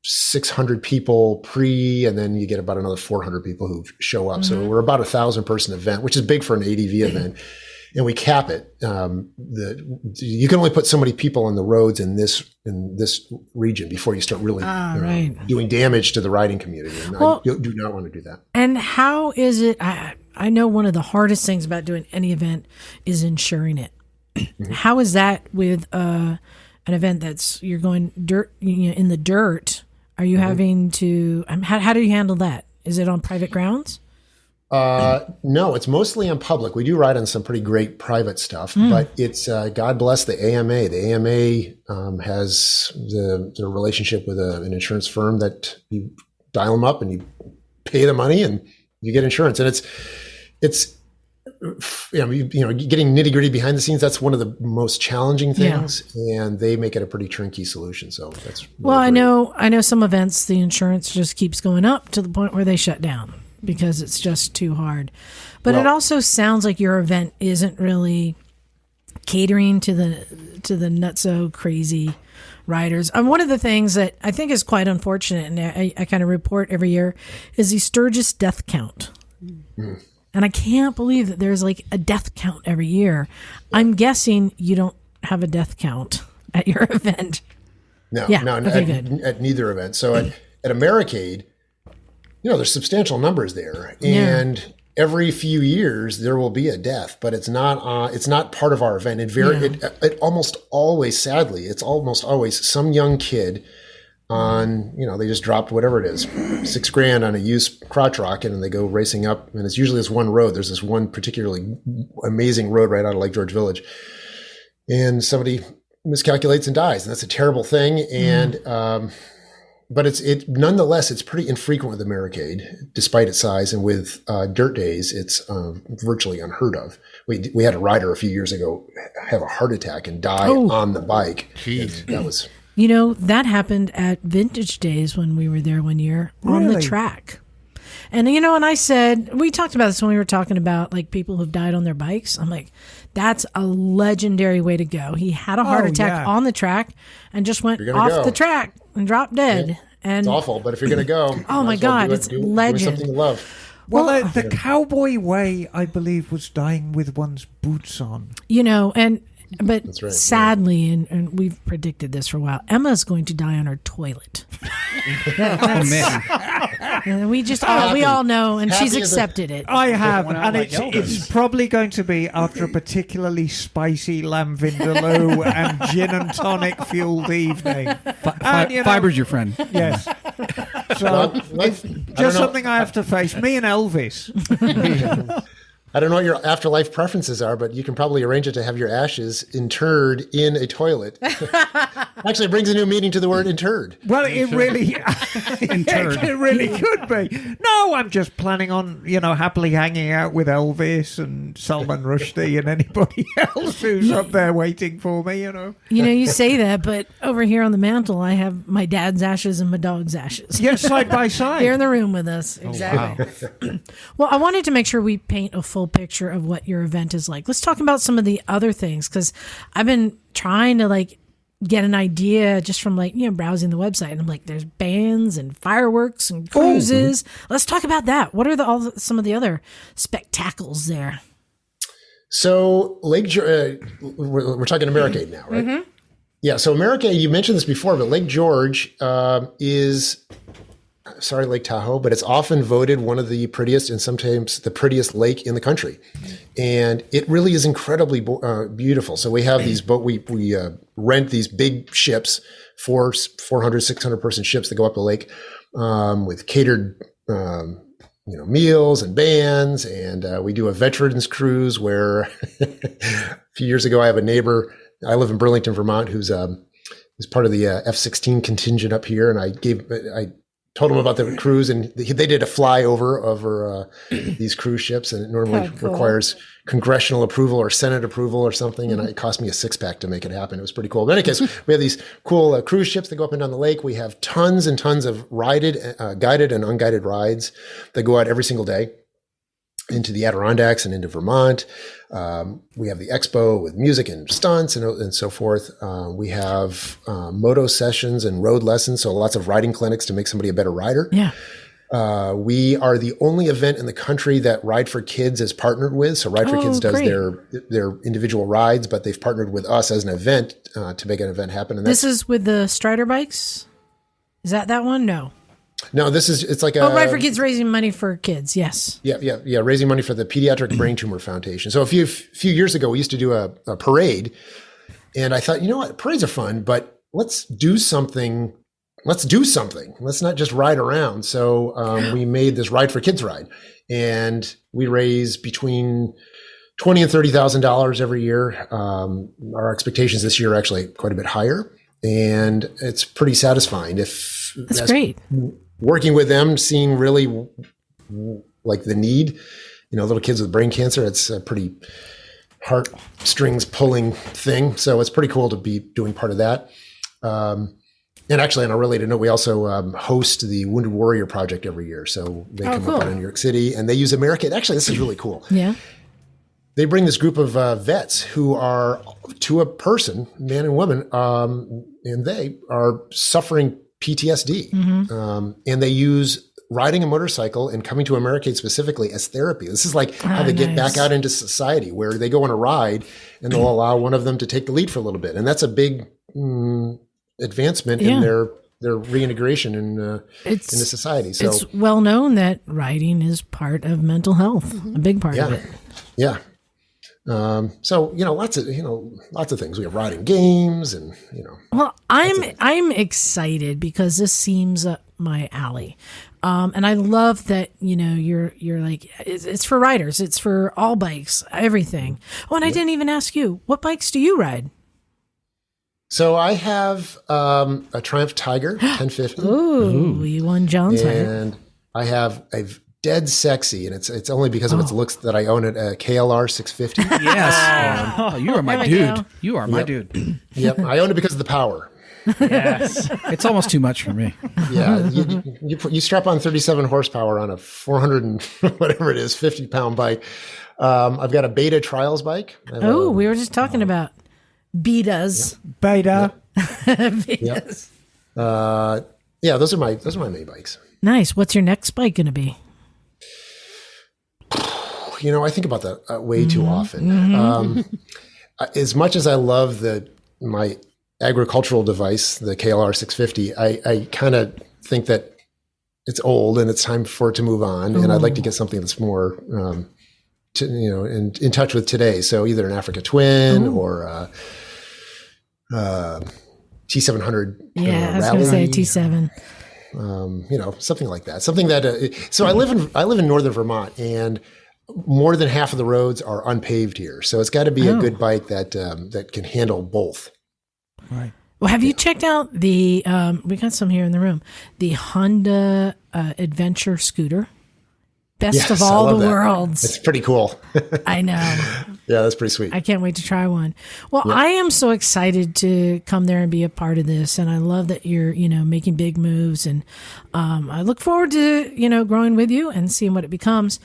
600 people pre, and then you get about another 400 people who show up. So we're about 1,000-person event, which is big for an ADV event. And we cap it. You can only put so many people on the roads in this region before you start really doing damage to the riding community. And I do not want to do that. And how is it? I know one of the hardest things about doing any event is insuring it. How is that with an event you're going dirt in the dirt? Are you having to? How do you handle that? Is it on private grounds? No, it's mostly on public. We do ride on some pretty great private stuff, but it's God bless the AMA. The AMA has the relationship with an insurance firm that you dial them up and you pay the money and you get insurance. And it's getting nitty gritty behind the scenes. That's one of the most challenging things, and they make it a pretty turnkey solution. So that's really well, great. I know some events the insurance just keeps going up to the point where they shut down because it's just too hard. But it also sounds like your event isn't really catering to the nutso crazy riders. One of the things that I think is quite unfortunate, and I kind of report every year, is the Sturgis death count. And I can't believe that there's like a death count every year. I'm guessing you don't have a death count at your event. No, Yeah, no, okay, at neither event. So at Americade, there's substantial numbers there, and every few years there will be a death, but it's not part of our event. It almost always, sadly, it's almost always some young kid on, they just dropped whatever it is, $6,000 on a used crotch rocket, and they go racing up, and it's usually this one road. There's this one particularly amazing road right out of Lake George Village, and somebody miscalculates and dies, and that's a terrible thing. And but nonetheless, it's pretty infrequent with Americade, despite its size, and with dirt days, it's virtually unheard of. We had a rider a few years ago have a heart attack and die on the bike. Jeez. That was. That happened at Vintage Days when we were there one year on the track. And, and I said, we talked about this when we were talking about like people who've died on their bikes. I'm like, that's a legendary way to go. He had a heart attack on the track and just went off the track and dropped dead. Yeah. And it's awful, but if you're going to go, oh my God, it's legend. Something to love. Well, the cowboy way, I believe, was dying with one's boots on. But That's right, sadly, and we've predicted this for a while, Emma's going to die on her toilet. Oh, man. And we all know, and she's accepted it. I have, Went out and like it's probably going to be after a particularly spicy lamb vindaloo and gin and tonic fueled evening. Fiber's your friend. Yes. So it's just something I have to face. Me and Elvis. I don't know what your afterlife preferences are, but you can probably arrange it to have your ashes interred in a toilet. Actually, it brings a new meaning to the word interred. Well, it really, it really could be. No, I'm just planning on, happily hanging out with Elvis and Salman Rushdie and anybody else who's up there waiting for me, You say that, but over here on the mantle, I have my dad's ashes and my dog's ashes. Yes, side by side. They're in the room with us. Exactly. Wow. Well, I wanted to make sure we paint a full picture of what your event is like. Let's talk about some of the other things, because I've been trying to get an idea just from browsing the website, and I'm like, there's bands and fireworks and cruises. Let's talk about that. What are some of the other spectacles there? So Lake George, we're talking Americade now, right? Mm-hmm. Yeah. So Americade, you mentioned this before, but Lake George is. Sorry, Lake Tahoe, but it's often voted one of the prettiest and sometimes the prettiest lake in the country. And it really is incredibly beautiful. So we have these we rent these big ships, 400, 600 person ships that go up the lake with catered, meals and bands. And we do a veterans cruise where a few years ago, I have a neighbor. I live in Burlington, Vermont, who's part of the F-16 contingent up here. And I told them about the cruise, and they did a flyover over these cruise ships, and it normally requires congressional approval or Senate approval or something, and it cost me a six-pack to make it happen. It was pretty cool. But in any case, we have these cool cruise ships that go up and down the lake. We have tons and tons of guided and unguided rides that go out every single day into the Adirondacks and into Vermont. We have the expo with music and stunts and so forth. We have moto sessions and road lessons, so lots of riding clinics to make somebody a better rider. Yeah. We are the only event in the country that Ride for Kids is partnered with. So Ride for Kids does their individial rides, but they've partnered with us as an event to make an event happen. And this is with the Strider bikes? Is that one? No. No, it's like Ride for Kids, raising money for kids. Yes. Yeah. Raising money for the Pediatric Brain Tumor Foundation. So a few years ago, we used to do a parade, and I thought, you know what, parades are fun, but let's do something let's do something. Let's not just ride around. So we made this Ride for Kids ride, and we raise between $20,000 and $30,000 every year. Our expectations this year are actually quite a bit higher, and it's pretty satisfying. That's great. Working with them, seeing really like the need, little kids with brain cancer. It's a pretty heartstrings pulling thing. So it's pretty cool to be doing part of that. And actually, on a related note, we also host the Wounded Warrior Project every year. So they come up out of New York City, and they use Americade. Actually, this is really cool. Yeah. They bring this group of vets who are, to a person, man and woman, and they are suffering PTSD. And they use riding a motorcycle and coming to Americade specifically as therapy. This is like how they get back out into society, where they go on a ride and they'll allow one of them to take the lead for a little bit. And that's a big advancement in their reintegration in the society. So it's well known that riding is part of mental health, a big part of it. Yeah. So lots of things. We have riding games, and Well, I'm excited because this seems up my alley, and I love that you're like it's for riders, it's for all bikes, everything. Oh, and I didn't even ask you, what bikes do you ride? So I have a Triumph Tiger 1050. Ooh, you won John's height. And I have a dead sexy, and it's only because of its looks that I own it, a KLR 650. Yes. You are my dude. Go. You are my dude. Yep. I own it because of the power. Yes. It's almost too much for me. Yeah. You strap on 37 horsepower on a 400 and whatever it is, 50-pound bike. I've got a Beta Trials bike. We were just talking about betas. Beta. Betas. Yeah, those are my main bikes. Nice. What's your next bike going to be? I think about that way too often. As much as I love my agricultural device, the KLR 650, I kind of think that it's old and it's time for it to move on. And I'd like to get something that's more, in touch with today. So either an Africa Twin or T700. Yeah, I was going to say T7. Something like that. Something that. So I live in northern Vermont, and more than half of the roads are unpaved here. So it's got to be a good bike that can handle both. Right. Well, have you checked out we got some here in the room, the Honda Adventure scooter? Best of all the worlds. It's pretty cool. I know. Yeah, that's pretty sweet. I can't wait to try one. Well, I am so excited to come there and be a part of this. And I love that you're, making big moves. And I look forward to, growing with you and seeing what it becomes.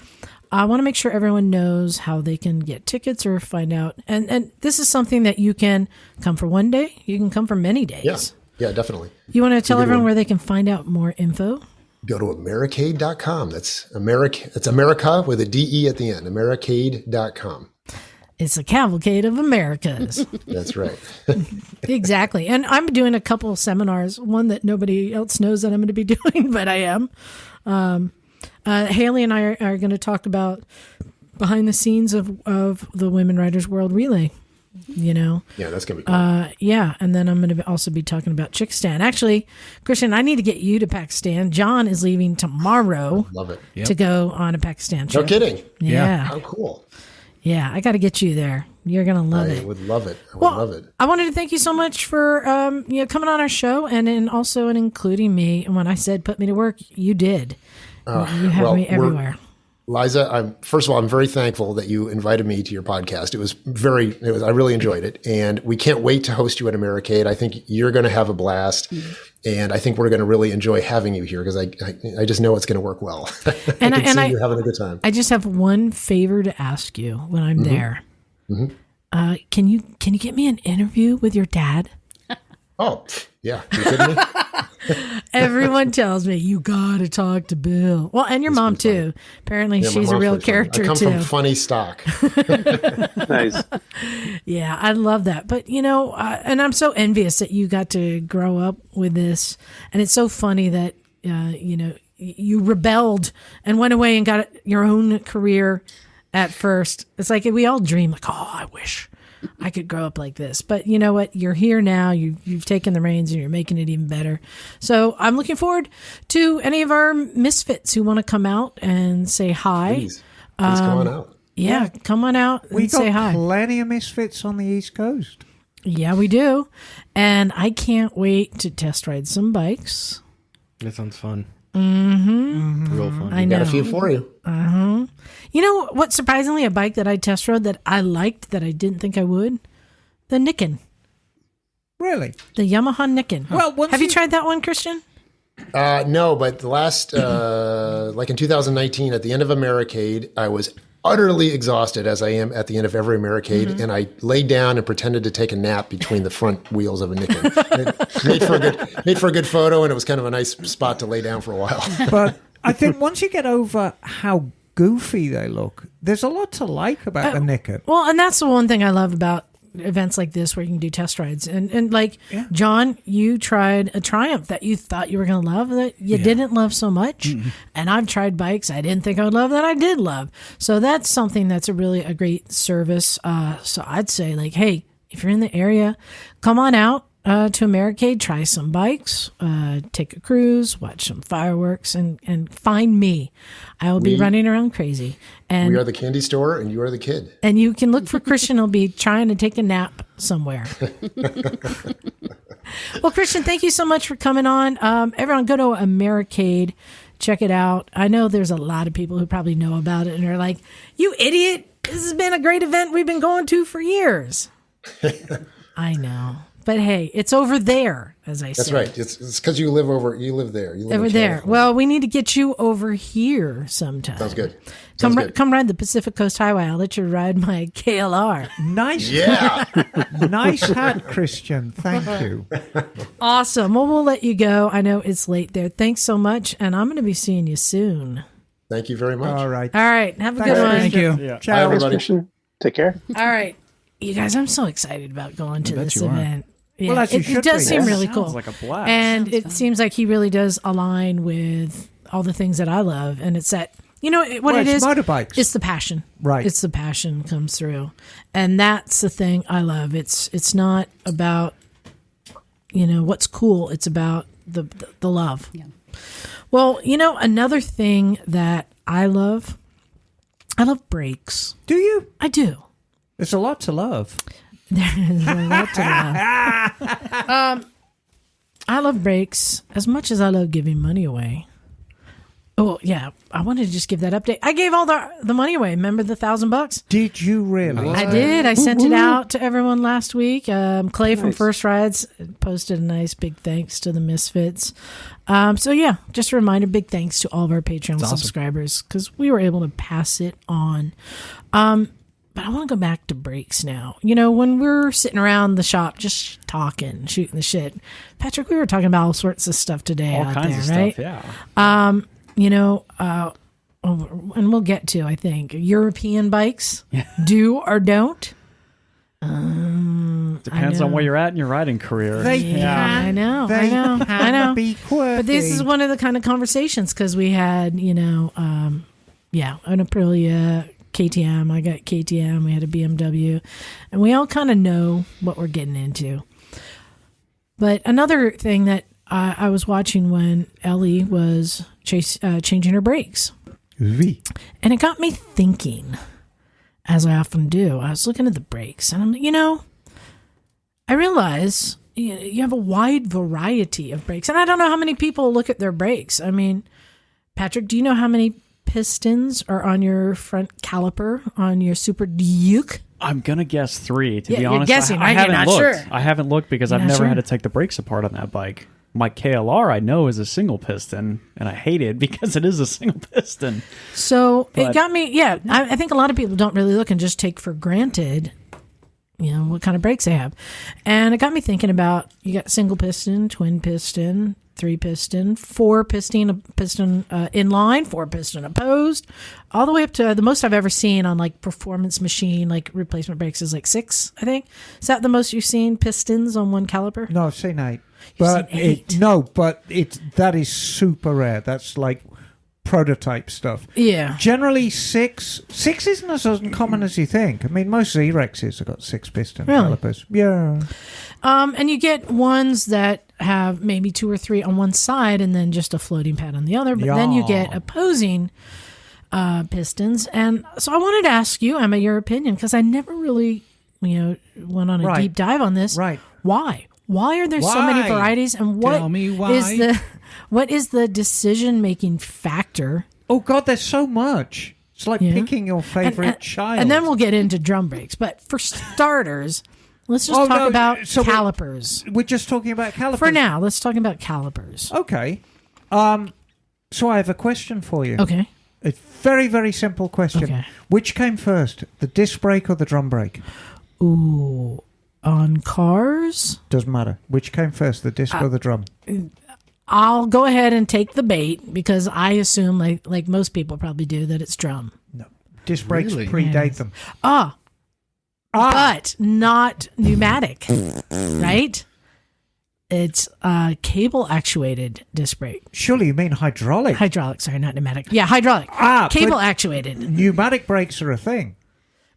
I want to make sure everyone knows how they can get tickets or find out. And this is something that you can come for one day. You can come for many days. Yeah, definitely. You want to tell everyone where they can find out more info? Go to Americade.com. That's America. It's America with a DE at the end. Americade.com. It's a cavalcade of Americas. That's right. Exactly. And I'm doing a couple of seminars, one that nobody else knows that I'm going to be doing, but I am. Haley and I are going to talk about behind the scenes of the Women Riders World Relay. Yeah, that's gonna be cool. And then I'm going to also be talking about Chickistan. Actually, Christian, I need to get you to Pakistan. John is leaving tomorrow. Love it. To go on a Pakistan trip. No kidding. Yeah. How cool. Yeah, I got to get you there. You're going to love it. I would love it. I wanted to thank you so much for coming on our show and also including me. And when I said put me to work, you did. You have me everywhere. Liza, first of all, I'm very thankful that you invited me to your podcast. I really enjoyed it. And we can't wait to host you at Americade. I think you're going to have a blast. And I think we're going to really enjoy having you here because I just know it's going to work well. And I can see you having a good time. I just have one favor to ask you when I'm there. Can you get me an interview with your dad? Oh, yeah. You kidding me? Everyone tells me you got to talk to Bill. Well, and your mom too. Apparently, she's a real character too. I come from funny stock. Nice. Yeah, I love that. But and I'm so envious that you got to grow up with this. And it's so funny that you rebelled and went away and got your own career at first. It's like we all dream, like, oh, I wish I could grow up like this. But you know what? You're here now. You've taken the reins and you're making it even better. So I'm looking forward to any of our misfits who want to come out and say hi. Please come on out. Yeah, come on out and say hi. We got plenty of misfits on the East Coast. Yeah, we do. And I can't wait to test ride some bikes. That sounds fun. Mm-hmm. Real fun. I know. Got a few for you. Uh-huh. You know what? Surprisingly, a bike that I test rode that I liked that I didn't think I would? The Nikken. Really? The Yamaha Nikken. Well, have you tried that one, Christian? No, but the last, like in 2019, at the end of Americade, I was utterly exhausted, as I am at the end of every Americade, and I laid down and pretended to take a nap between the front wheels of a Nikken. It made for a good photo, and it was kind of a nice spot to lay down for a while. But I think once you get over how goofy they look, there's a lot to like about the Nikken. Well, and that's the one thing I love about events like this where you can do test rides. And like, John, you tried a Triumph that you thought you were going to love that you didn't love so much. And I've tried bikes I didn't think I would love that I did love. So that's something that's a great service. So I'd say, like, hey, if you're in the area, come on out to Americade, try some bikes, take a cruise, watch some fireworks, and find me. I will be running around crazy. And we are the candy store, and you are the kid. And you can look for Christian. He'll be trying to take a nap somewhere. Well, Christian, thank you so much for coming on. Everyone, go to Americade. Check it out. I know there's a lot of people who probably know about it and are like, you idiot. This has been a great event we've been going to for years. I know. But hey, it's over there, as I said. That's right. It's because you live there. You live over there. Well, we need to get you over here sometime. Sounds good. Come ride the Pacific Coast Highway. I'll let you ride my KLR. Nice. Yeah. Nice hat, Christian. Thank you. Awesome. Well, we'll let you go. I know it's late there. Thanks so much. And I'm going to be seeing you soon. Thank you very much. All right. All right. Have a good one. Thank you. Yeah. Bye, everybody. Take care. All right. You guys, I'm so excited about going to this you are. event. Yeah, Well, as you it should does be. seem That really sounds cool. like a blast. And Sounds it fun. seems like he really does align with all the things that I love. And it's that, you know, what it it's is? motorbikes. It's the passion. Right. It's the passion comes through. And that's the thing I love. It's not about, you know, what's cool. It's about the love. Yeah. Well, you know, another thing that I love brakes. Do you? I do. There's a lot to love. There's a lot to love. I love brakes as much as I love giving money away. Oh yeah, I wanted to just give that update. I gave all the money away. Remember the $1,000? Did you really? I did. I sent it out to everyone last week. Clay from First Rides posted a nice big thanks to the Misfits. So yeah, just a reminder, big thanks to all of our Patreon subscribers because we were able to pass it on. But I want to go back to brakes now. You know, when we're sitting around the shop just talking, shooting the shit, Patrick, we were talking about all sorts of stuff today All out kinds there, of right? stuff, yeah. You know, and we'll get to, I think, European bikes, do or don't. Depends on where you're at in your riding career. I know. Be quirky. But this is one of the kind of conversations because we had, you know, an Aprilia KTM. I got KTM. We had a BMW, and we all kind of know what we're getting into. But another thing that I was watching when Ellie was changing her brakes, and it got me thinking, as I often do. I was looking at the brakes, and I realize you have a wide variety of brakes, and I don't know how many people look at their brakes. I mean, Patrick, do you know how many pistons are on your front caliper on your Super Duke? I'm gonna guess 3. To Yeah, be you're honest, guessing, I right? You're haven't not looked. sure. I haven't looked because You're I've not never sure? had to take the brakes apart on that bike. My KLR, I know, is a single piston, and I hate it because it is a single piston. So it But- got me. Yeah, I think a lot of people don't really look and just take for granted, what kind of brakes they have, and it got me thinking about you got single piston, twin piston, 3-piston, 4-piston, inline, 4-piston opposed, all the way up to the most I've ever seen on like performance machine, like replacement brakes is like 6, I think. Is that the most you've seen pistons on one caliper? No, I've seen 8. You've But seen 8? that is super rare. That's like prototype stuff. Yeah. Generally, six isn't as uncommon as you think. I mean, most Z-Rexes have got 6-piston calipers. Yeah. And you get ones that have maybe 2 or 3 on one side and then just a floating pad on the other. But then you get opposing pistons. And so I wanted to ask you, Emma, your opinion, because I never really, went on a deep dive on this. Right. Why? Why are there so many varieties? And Tell me why. What is the decision-making factor? Oh, God, there's so much. It's like picking your favorite child. And then we'll get into drum brakes. But for starters, let's just talk about calipers. We're just talking about calipers. For now, let's talk about calipers. Okay. So I have a question for you. Okay. A very, very simple question. Okay. Which came first, the disc brake or the drum brake? Ooh, on cars? Doesn't matter. Which came first, the disc or the drum? I'll go ahead and take the bait because I assume, like most people probably do, that it's drum. No. Disc brakes Really? predate them. But not pneumatic, right? It's cable actuated disc brake. Surely you mean hydraulic. Hydraulic, sorry, not pneumatic. Yeah, hydraulic. Cable actuated. Pneumatic brakes are a thing.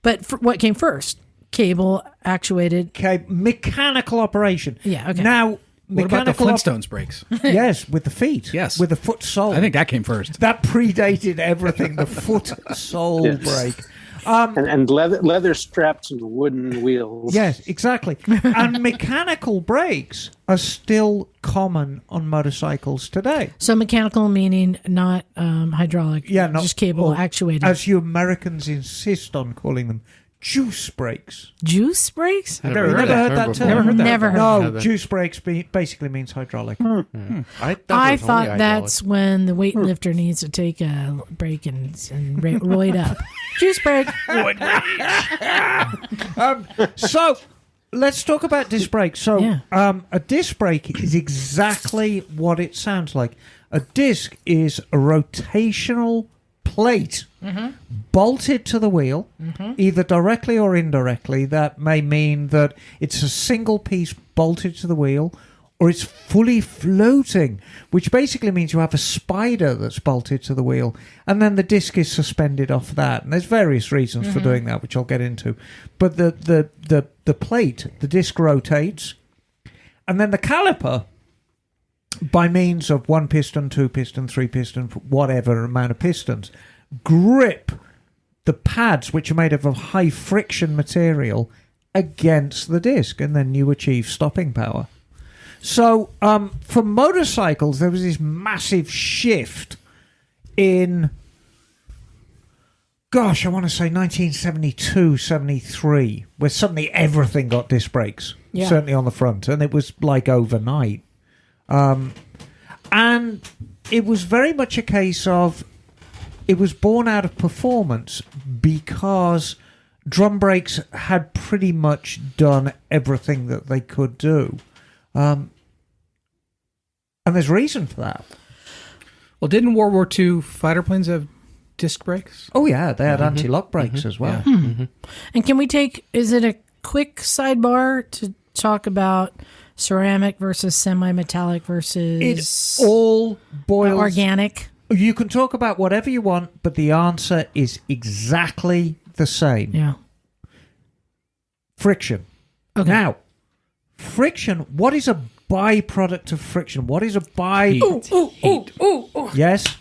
But what came first? Cable actuated. Okay, mechanical operation. Yeah, okay. Now, What about the Flintstones brakes? Yes, with the feet. Yes. With the foot sole. I think that came first. That predated everything, the foot sole brake. And leather straps and wooden wheels. Yes, exactly. And mechanical brakes are still common on motorcycles today. So mechanical meaning not hydraulic. Yeah, not just cable actuated. As you Americans insist on calling them, juice brakes. Juice brakes? I've Never heard that term. Never heard that. Never heard No, that. juice brakes basically means hydraulic. I thought that's when the weightlifter needs to take a break and roid up. Juice break. So, let's talk about disc brakes. So, Yeah. a disc brake is exactly what it sounds like. A disc is a rotational plate bolted to the wheel, either directly or indirectly. That may mean that it's a single piece bolted to the wheel, or it's fully floating, which basically means you have a spider that's bolted to the wheel, and then the disc is suspended off that. And there's various reasons for doing that, which I'll get into. But the plate, the disc rotates, and then the caliper, by means of 1 piston, 2 piston, 3 piston, whatever amount of pistons, grip the pads, which are made of a high friction material, against the disc, and then you achieve stopping power. So for motorcycles, there was this massive shift in, gosh, I want to say 1972, 73, where suddenly everything got disc brakes, certainly on the front, and it was like overnight. And it was very much a case of, it was born out of performance because drum brakes had pretty much done everything that they could do. And there's reason for that. Well, didn't World War II fighter planes have disc brakes? Oh, yeah, they had anti-lock brakes as well. Yeah. And can we is it a quick sidebar to talk about ceramic versus semi-metallic versus It all boils... organic? You can talk about whatever you want, but the answer is exactly the same. Yeah. Friction. Okay. Now, friction, what is a byproduct of friction? What is a by... Ooh. Yes?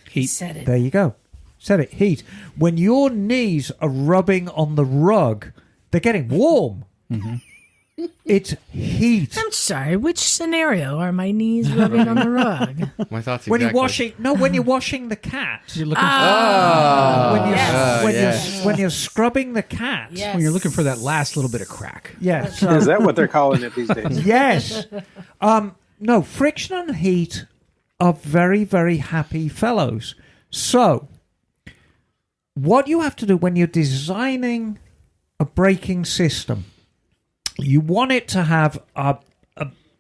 Heat. Said it. There you go. Said it. Heat. When your knees are rubbing on the rug, they're getting warm. It's heat. I'm sorry. Which scenario are my knees rubbing on the rug? My thoughts When exactly. when you're washing the cat. You're looking When you're scrubbing the cat. Yes. when you're looking for that last little bit of crack. Yeah. So, Is that what they're calling it these days? yes. No, friction and heat are very, very happy fellows. So, what you have to do when you're designing a braking system, you want it to have a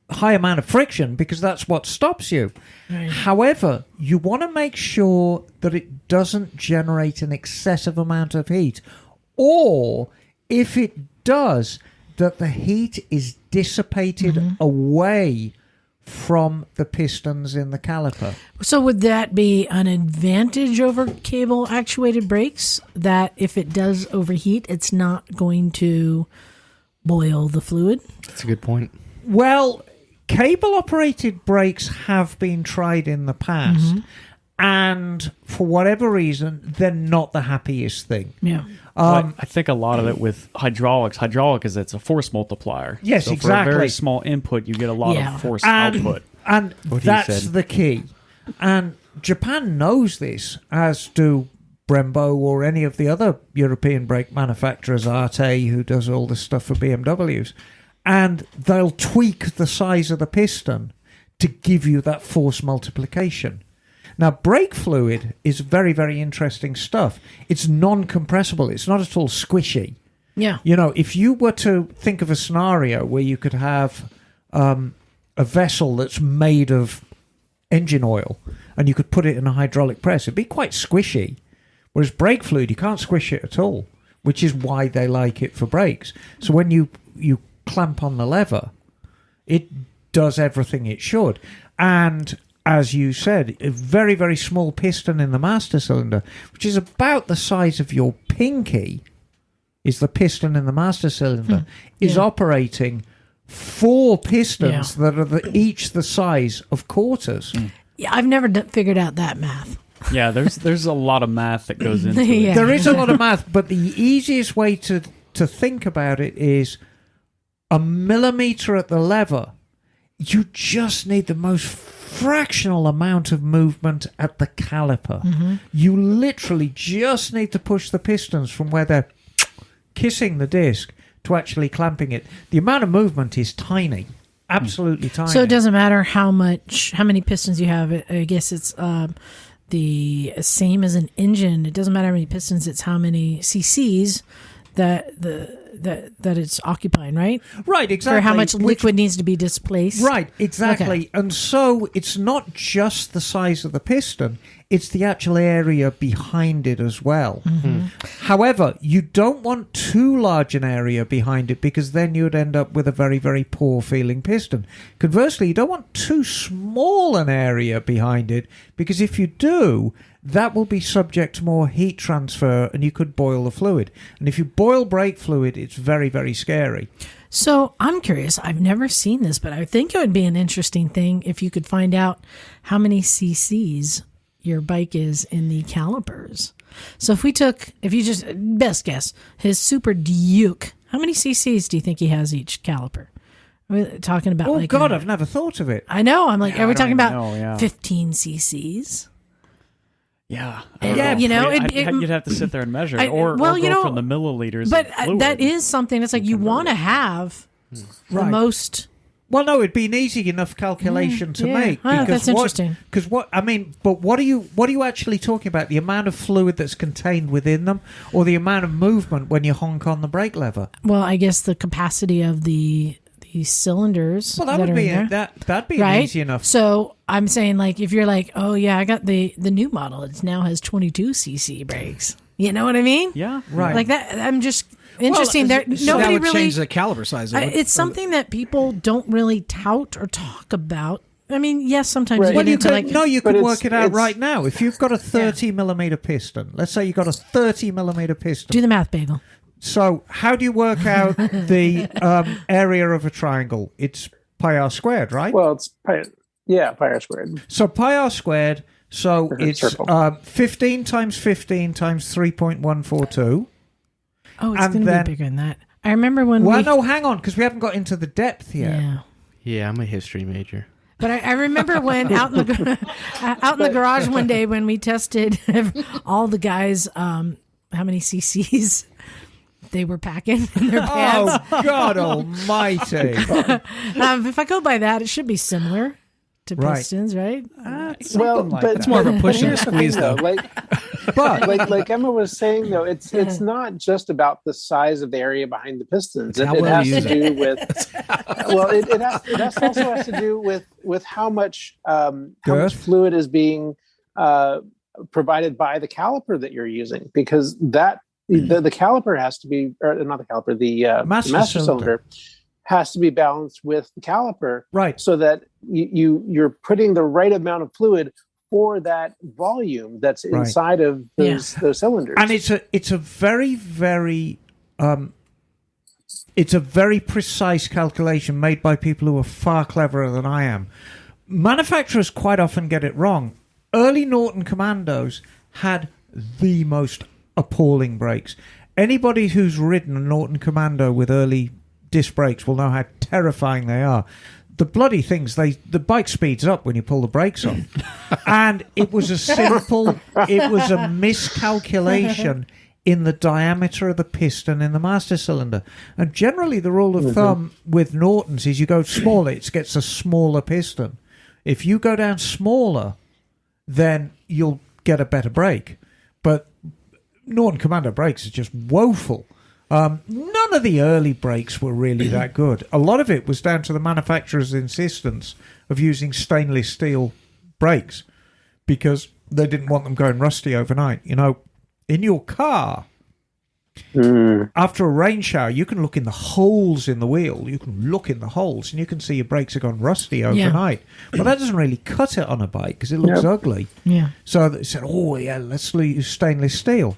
high amount of friction because that's what stops you. Right. However, you want to make sure that it doesn't generate an excessive amount of heat, or if it does, that the heat is dissipated away from the pistons in the caliper. So would that be an advantage over cable actuated brakes, that if it does overheat, it's not going to boil the fluid? That's a good point. Well, cable-operated brakes have been tried in the past, and for whatever reason, they're not the happiest thing. Yeah. I think a lot of it with hydraulic is it's a force multiplier. Yes, so exactly. For a very small input, you get a lot of force output. And What he that's said. the key. And Japan knows this, as do Brembo or any of the other European brake manufacturers, Arte, who does all this stuff for BMWs. And they'll tweak the size of the piston to give you that force multiplication. Now, brake fluid is very, very interesting stuff. It's non-compressible. It's not at all squishy. Yeah. You know, if you were to think of a scenario where you could have a vessel that's made of engine oil and you could put it in a hydraulic press, it'd be quite squishy. Whereas brake fluid, you can't squish it at all, which is why they like it for brakes. So when you clamp on the lever, it does everything it should. And as you said, a very, very small piston in the master cylinder, which is about the size of your pinky, is the piston in the master cylinder, is operating 4 pistons that are each the size of quarters. Yeah, I've never figured out that math. Yeah, there's a lot of math that goes into it. There is a lot of math, but the easiest way to think about it is a millimeter at the lever. You just need the most fractional amount of movement at the caliper. You literally just need to push the pistons from where they're kissing the disc to actually clamping it. The amount of movement is tiny, absolutely tiny. So it doesn't matter how many pistons you have. I guess it's the same as an engine. It doesn't matter how many pistons, it's how many cc's that it's occupying, right? Right, exactly. Or how much liquid needs to be displaced. Right, exactly. Okay. And so it's not just the size of the piston, it's the actual area behind it as well. However, you don't want too large an area behind it because then you'd end up with a very, very poor feeling piston. Conversely, you don't want too small an area behind it because if you do, that will be subject to more heat transfer and you could boil the fluid. And if you boil brake fluid, it's very, very scary. So I'm curious. I've never seen this, but I think it would be an interesting thing if you could find out how many cc's your bike is in the calipers. So if you just, best guess, his Super Duke, how many cc's do you think he has each caliper? We're talking about I've never thought of it. I know. I'm like, are we talking about know, yeah. 15 cc's? Yeah, you'd have to sit there and measure it, or go from the milliliters. But of fluid. that is something that's like you want to have the most. Well, no, it'd be an easy enough calculation to make. Oh, that's interesting. Because what are you actually talking about? The amount of fluid that's contained within them, or the amount of movement when you honk on the brake lever? Well, I guess the capacity of the cylinders. Well, that'd be an easy enough. So I'm saying, like, if you're like, oh yeah, I got the new model. It now has 22 cc brakes. You know what I mean? Yeah, right. Like that. I'm just. Interesting. Well, Nobody that would really change the caliber size. It's something that people don't really tout or talk about. I mean, yes, sometimes Right. you get into you can But work it out it's- right now. If you've got a 30 millimeter piston, let's say you've got a 30 millimeter piston. do the math, Bagel. So how do you work out the area of a triangle? It's pi r squared, right? Well, it's pi r squared. So pi r squared. So For a it's circle. 15 times 15 times 3.142. Oh, it's And going to then- be bigger than that. I remember when Well, no, hang on, because we haven't got into the depth yet. yeah. Yeah, I'm a history major. But I remember when out in the garage one day when we tested all the guys, how many cc's they were packing in their pants. Oh, God almighty. If I go by that, it should be similar to Right. pistons, right? Well, like but that. It's more of a push and here's the thing, squeeze, though. But like Emma was saying, though, it's not just about the size of the area behind the pistons. It how well has you to use do with also has to do with how much Girth? fluid is being provided by the caliper that you're using, because that the caliper has to be, or not the caliper, the Master master cylinder. cylinder has to be balanced with the caliper, Right. so that you're putting the right amount of fluid for that volume that's inside of those cylinders. And it's a very, very it's a very precise calculation made by people who are far cleverer than I am. Manufacturers quite often get it wrong. Early Norton Commandos had the most appalling brakes. Anybody who's ridden a Norton Commando with early disc brakes will know how terrifying they are. The bloody things, the bike speeds up when you pull the brakes on. And it was it was a miscalculation in the diameter of the piston in the master cylinder. And generally the rule of thumb with Nortons is you go smaller, it gets a smaller piston. If you go down smaller, then you'll get a better brake. But Norton Commando brakes are just woeful. None of the early brakes were really that good. A lot of it was down to the manufacturer's insistence of using stainless steel brakes because they didn't want them going rusty overnight. You know, in your car, after a rain shower, you can look in the holes in the wheel. You can look in the holes and you can see your brakes have gone rusty overnight. But that doesn't really cut it on a bike because it looks ugly. Yeah. So they said, let's use stainless steel.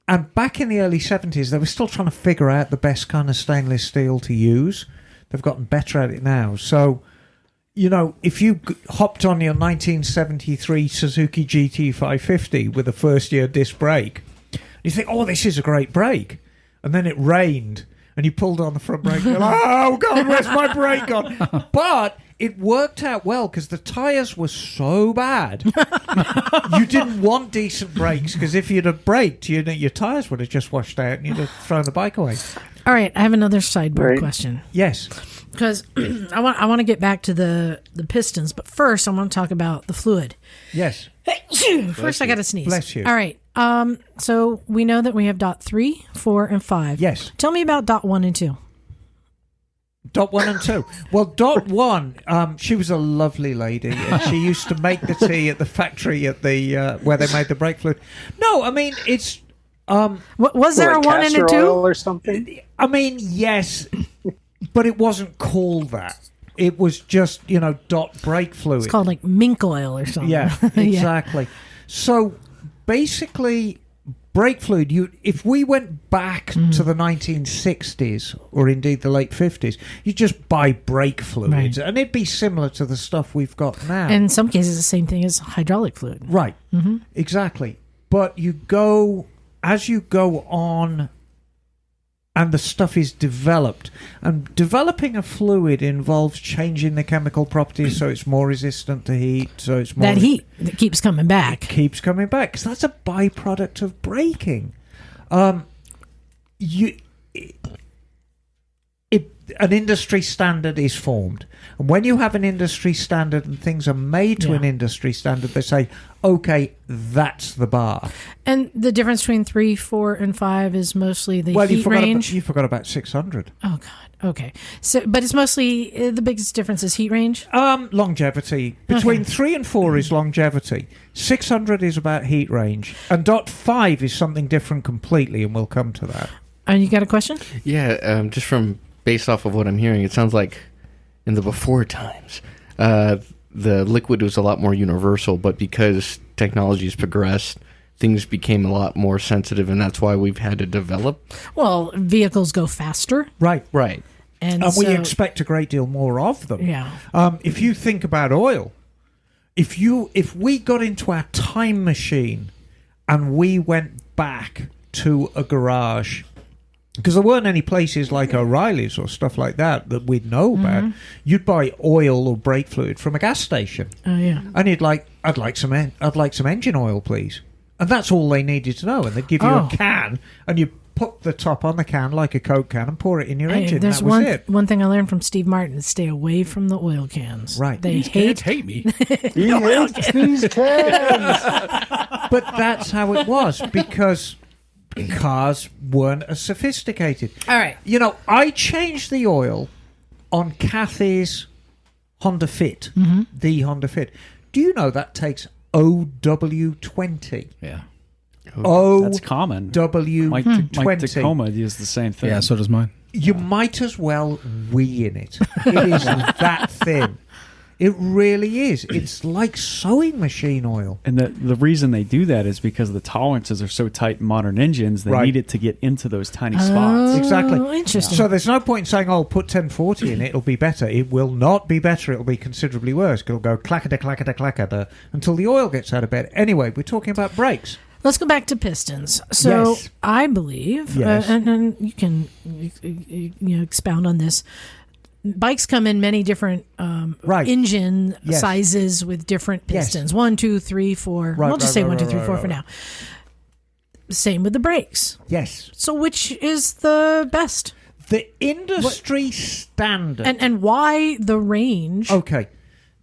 And back in the early 70s, they were still trying to figure out the best kind of stainless steel to use. They've gotten better at it now. So, you know, if you hopped on your 1973 Suzuki GT550 with a first-year disc brake, you think, this is a great brake. And then it rained, and you pulled on the front brake, and you're like, oh, God, where's my brake gone? But it worked out well because the tyres were so bad. You didn't want decent brakes because if you'd have braked, your tyres would have just washed out and you'd have thrown the bike away. All right, I have another sidebar question. Yes. Because I want to get back to the pistons, but first I want to talk about the fluid. Yes. First I got to sneeze. Bless you. All right. So we know that we have dot 3, 4, and 5. Yes. Tell me about dot 1 and 2. Dot 1 and 2. Well, dot 1, she was a lovely lady, and she used to make the tea at the factory at the where they made the brake fluid. No, I mean it's. Was there a 1 and a 2 or something? I mean, yes, but it wasn't called that. It was just dot brake fluid. It's called like mink oil or something. Yeah, exactly. So basically, brake fluid, if we went back to the 1960s or indeed the late 50s, you just buy brake fluids and it'd be similar to the stuff we've got now. And in some cases, the same thing as hydraulic fluid. Right, exactly. But as you go on and the stuff is developed, and developing a fluid involves changing the chemical properties so it's more resistant to heat, so it's more... That heat that keeps coming back. It keeps coming back, because that's a byproduct of braking. An industry standard is formed. And when you have an industry standard and things are made to an industry standard, they say, okay, that's the bar. And the difference between 3, 4, and 5 is mostly the heat range? You forgot about 600. Oh, God. Okay. So, but it's mostly, the biggest difference is heat range? Longevity. Between 3 and 4 is longevity. 600 is about heat range. And dot 5 is something different completely, and we'll come to that. And you got a question? Yeah, just based off of what I'm hearing, it sounds like in the before times, the liquid was a lot more universal, but because technology's progressed, things became a lot more sensitive, and that's why we've had to develop. Well, vehicles go faster. Right. And we expect a great deal more of them. Yeah. If you think about oil, if we got into our time machine and we went back to a garage, because there weren't any places like O'Reilly's or stuff like that we'd know about, you'd buy oil or brake fluid from a gas station. Oh yeah. And I'd like some engine oil, please. And that's all they needed to know. And they'd give you a can, and you put the top on the can like a Coke can and pour it in your engine. There's that was it. One thing I learned from Steve Martin is stay away from the oil cans. Right. They hate me. He hates these cans. But that's how it was, because cars weren't as sophisticated. All right. I changed the oil on Kathy's Honda Fit, the Honda Fit. Do you know that takes OW20? Yeah. That's common. OW20. Mike Tacoma used the same thing. Yeah, so does mine. You might as well wee in it. It is that thin. It really is. It's like sewing machine oil. And the reason they do that is because the tolerances are so tight in modern engines, they need it to get into those tiny spots. Exactly. Interesting. So there's no point in saying, oh, put 1040 in it, it'll be better. It will not be better. It'll be considerably worse. It'll go clackada, clackada, clackada until the oil gets out of bed. Anyway, we're talking about brakes. Let's go back to pistons. So Yes. I believe, Yes. and you can expound on this. Bikes come in many different engine sizes with different pistons. 1, 2, 3, 4. We'll just say 1, 2, 3, 4 for now. Same with the brakes. Yes. So which is the best? The industry standard. And why the range? Okay.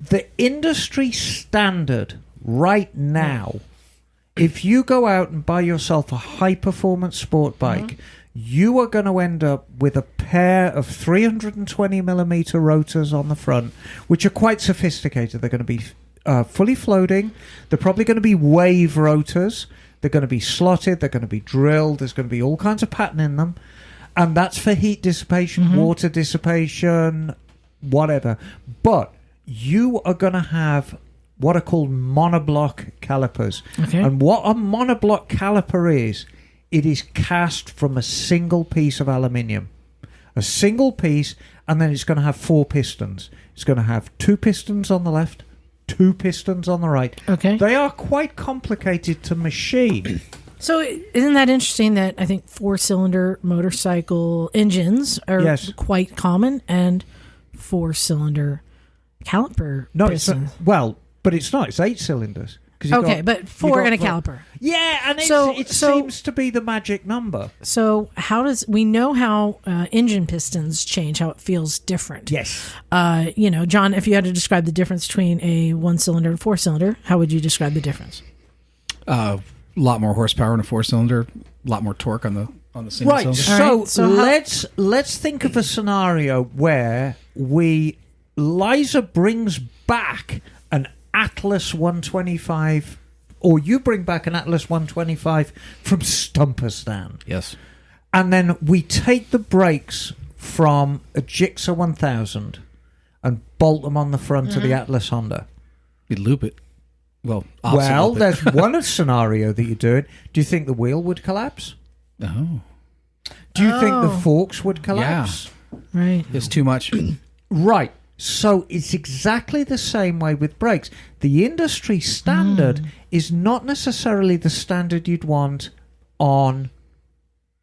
The industry standard right now, if you go out and buy yourself a high-performance sport bike, you are going to end up with a pair of 320mm rotors on the front, which are quite sophisticated. They're going to be fully floating. They're probably going to be wave rotors. They're going to be slotted. They're going to be drilled. There's going to be all kinds of pattern in them. And that's for heat dissipation, water dissipation, whatever. But you are going to have what are called monoblock calipers. Okay. And what a monoblock caliper is, it is cast from a single piece of aluminium. A single piece, and then it's going to have 4 pistons. It's going to have 2 pistons on the left, 2 pistons on the right. Okay. They are quite complicated to machine. So isn't that interesting that I think 4-cylinder motorcycle engines are quite common and 4-cylinder caliper pistons? But it's not. It's 8 cylinders. Okay, but 4 and a caliper. Yeah, and it seems to be the magic number. So we know how engine pistons change, how it feels different. Yes. John, if you had to describe the difference between a 1-cylinder and 4-cylinder, how would you describe the difference? A lot more horsepower in a 4-cylinder, a lot more torque on the single cylinder. Right. So let's think of a scenario where Liza brings back an Atlas 125, or you bring back an Atlas 125 from Stumperstan. Yes. And then we take the brakes from a Gixxer 1000 and bolt them on the front of the Atlas Honda. You'd loop it. There's one scenario that you do it. Do you think the wheel would collapse? Oh. Do you think the forks would collapse? Yeah. Right. It's too much. Right. So it's exactly the same way with brakes. The industry standard is not necessarily the standard you'd want on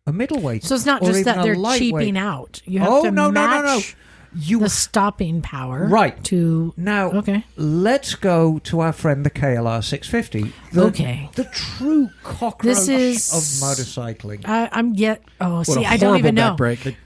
a middleweight. So it's not just that they're cheaping out. You have to match the stopping power. Right. Now, let's go to our friend the KLR 650. The true cockroach of motorcycling. I don't even know.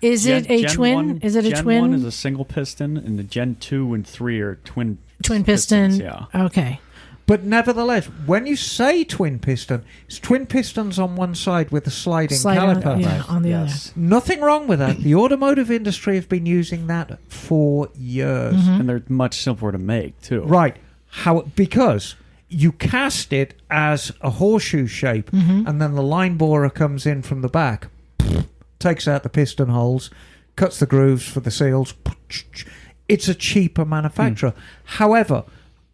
Is it a twin? Is it a twin? Gen 1 is a single piston, and the Gen 2 and 3 are twin piston. Pistons, yeah. Okay. But nevertheless, when you say twin piston, it's twin pistons on one side with a sliding caliper. On the other. Nothing wrong with that. The automotive industry have been using that for years. And they're much simpler to make, too. Right. Because you cast it as a horseshoe shape, and then the line borer comes in from the back, takes out the piston holes, cuts the grooves for the seals. It's a cheaper manufacturer. However,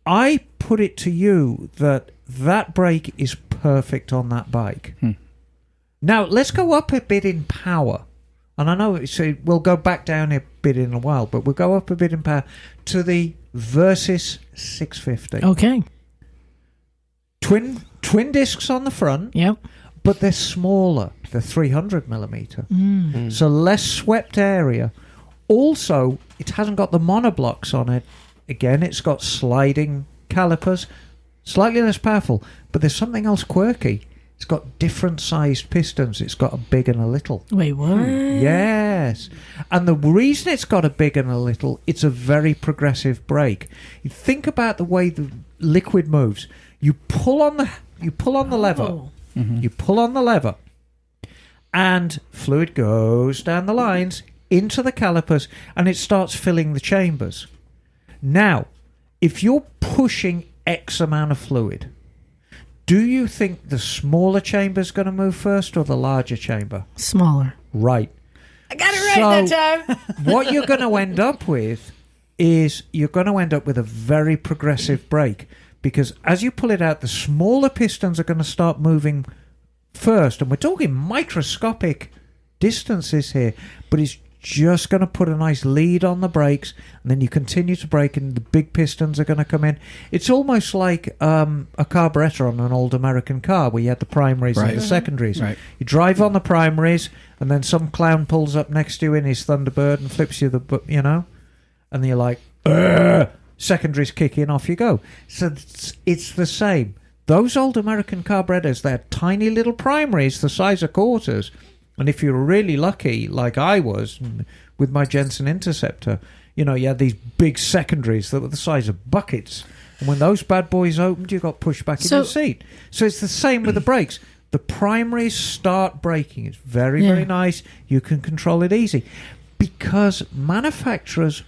I put it to you that brake is perfect on that bike. Now, let's go up a bit in power. And I know we'll go back down a bit in a while, but we'll go up a bit in power to the Versys 650. Okay. Twin discs on the front. Yep. But they're smaller. They're 300mm. So less swept area. Also, it hasn't got the monoblocks on it. Again, it's got sliding calipers, slightly less powerful, but there's something else quirky. It's got different sized pistons. It's got a big and a little. Wait, what? Yes. And the reason it's got a big and a little, it's a very progressive brake. You think about the way the liquid moves. You pull on the lever. You pull on the lever, and fluid goes down the lines into the calipers, and it starts filling the chambers. Now, if you're pushing X amount of fluid, do you think the smaller chamber is going to move first or the larger chamber? Smaller. Right. I got it right that time. What you're going to end up with is you're going to end up with a very progressive brake, because as you pull it out, the smaller pistons are going to start moving first, and we're talking microscopic distances here, but it's just going to put a nice lead on the brakes, and then you continue to brake and the big pistons are going to come in. It's almost like a carburetor on an old American car where you had the primaries and the secondaries. Right. You drive on the primaries, and then some clown pulls up next to you in his Thunderbird and flips you and you're like, "Ugh!" Secondaries kick in, off you go. So it's the same. Those old American carburetors, they're tiny little primaries the size of quarters. And if you were really lucky, like I was with my Jensen Interceptor, you had these big secondaries that were the size of buckets. And when those bad boys opened, you got pushed back in your seat. So it's the same with the brakes. The primaries start braking. It's very, very nice. You can control it easy. Because manufacturers,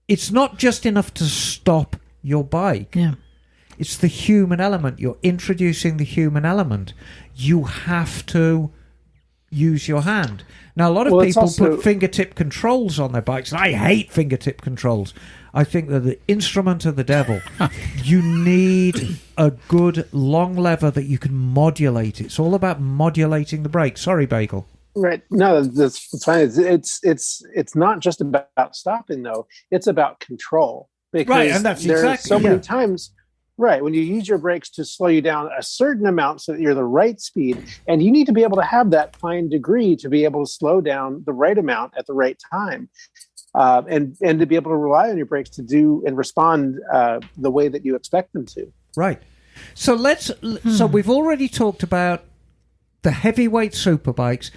it's not just enough to stop your bike. Yeah. It's the human element. You're introducing the human element. You have to use your hand. Now, a lot of people put fingertip controls on their bikes, and I hate fingertip controls. I think they're the instrument of the devil. You need a good long lever that you can modulate. It's all about modulating the brake. Sorry, Bagel. Right. No, that's fine. It's not just about stopping, though. It's about control. Because right, and that's exactly so many times. Right. When you use your brakes to slow you down a certain amount so that you're the right speed, and you need to be able to have that fine degree to be able to slow down the right amount at the right time, and to be able to rely on your brakes to do and respond the way that you expect them to. Right. So so we've already talked about the heavyweight superbikes.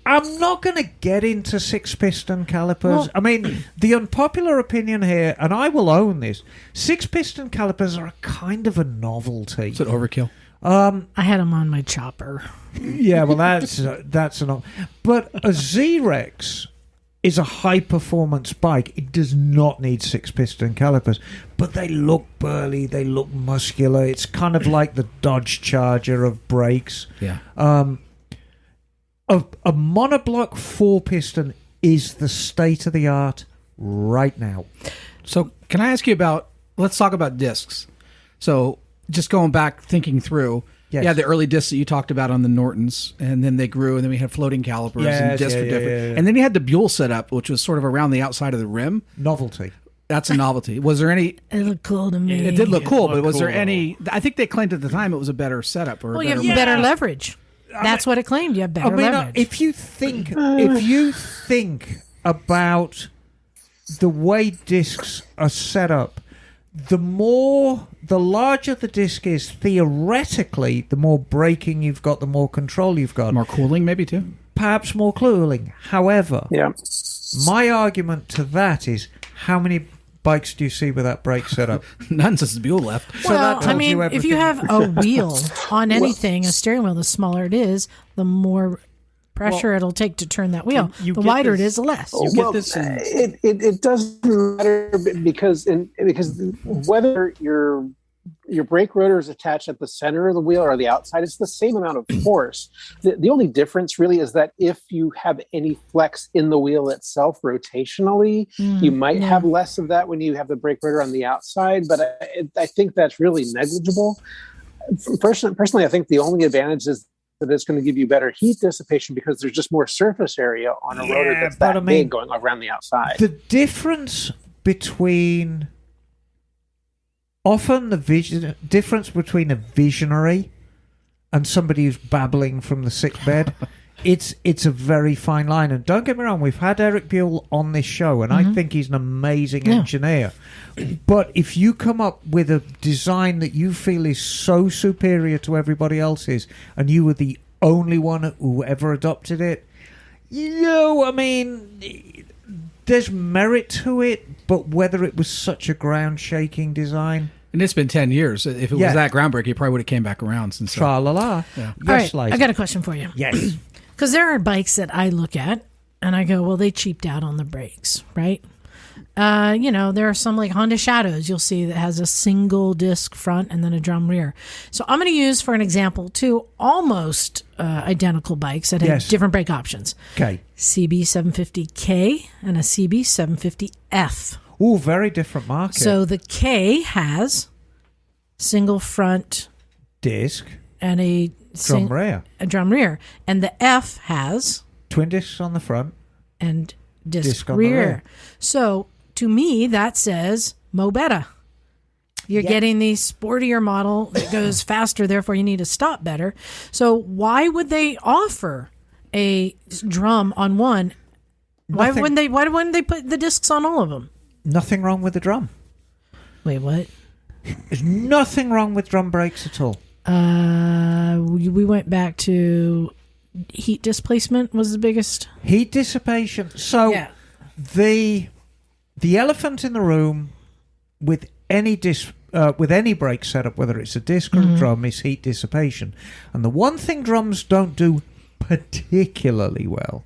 I'm not going to get into 6-piston calipers. Well, I mean, the unpopular opinion here, and I will own this, 6-piston calipers are a kind of a novelty. It's an overkill. I had them on my chopper. Yeah, well, that's an... But a Z-Rex is a high-performance bike. It does not need 6-piston calipers, but they look burly, they look muscular. It's kind of like the Dodge Charger of brakes. Yeah. A monoblock 4-piston is the state of the art right now. So can I ask you let's talk about discs. So just going back, thinking through, the early discs that you talked about on the Nortons, and then they grew, and then we had floating calipers and discs were different. And then you had the Buell setup, which was sort of around the outside of the rim. Novelty. That's a novelty. Was there any... It looked cool to me. It did look cool, but was there any... I think they claimed at the time it was a better setup. Or you have better leverage. That's what it claimed. You have better leverage. If you think about the way discs are set up, the larger the disc is, theoretically, the more braking you've got, the more control you've got. More cooling, maybe, too? Perhaps more cooling. However, my argument to that is, how many bikes do you see with that brake setup? None since the Buell left. Well, I mean, if you have a wheel on anything, a steering wheel, the smaller it is, the more pressure it'll take to turn that wheel. The wider it is, the less. It doesn't matter because whether your brake rotor is attached at the center of the wheel or the outside, it's the same amount of force. The only difference really is that if you have any flex in the wheel itself rotationally, you might have less of that when you have the brake rotor on the outside, but I think that's really negligible. Personally, I think the only advantage is that it's going to give you better heat dissipation because there's just more surface area on a rotor that's big going around the outside. The difference between... Often the difference between a visionary and somebody who's babbling from the sickbed, it's a very fine line. And don't get me wrong, we've had Eric Buell on this show, and I think he's an amazing engineer. But if you come up with a design that you feel is so superior to everybody else's, and you were the only one who ever adopted it, I mean... There's merit to it, but whether it was such a ground-shaking design... And it's been 10 years. If it was that groundbreaking, it probably would have came back around since... Tra-la-la. Yeah. Yes, all right, I got a question for you. Yes. Because there are bikes that I look at, and I go, well, they cheaped out on the brakes, right? There are some like Honda Shadows you'll see that has a single disc front and then a drum rear. So I'm going to use for an example two almost identical bikes that have different brake options. Okay. CB750K and a CB750F. Oh, very different market. So the K has single front disc and a drum rear. And the F has twin discs on the front and disc rear. So to me, that says mo better. You're getting the sportier model that goes faster, therefore you need to stop better. So why would they offer a drum on one? Why wouldn't they put the discs on all of them? Nothing wrong with the drum. Wait, what? There's nothing wrong with drum brakes at all. We went back to heat displacement was the biggest. Heat dissipation. So the elephant in the room with any brake setup, whether it's a disc or a drum, is heat dissipation. And the one thing drums don't do particularly well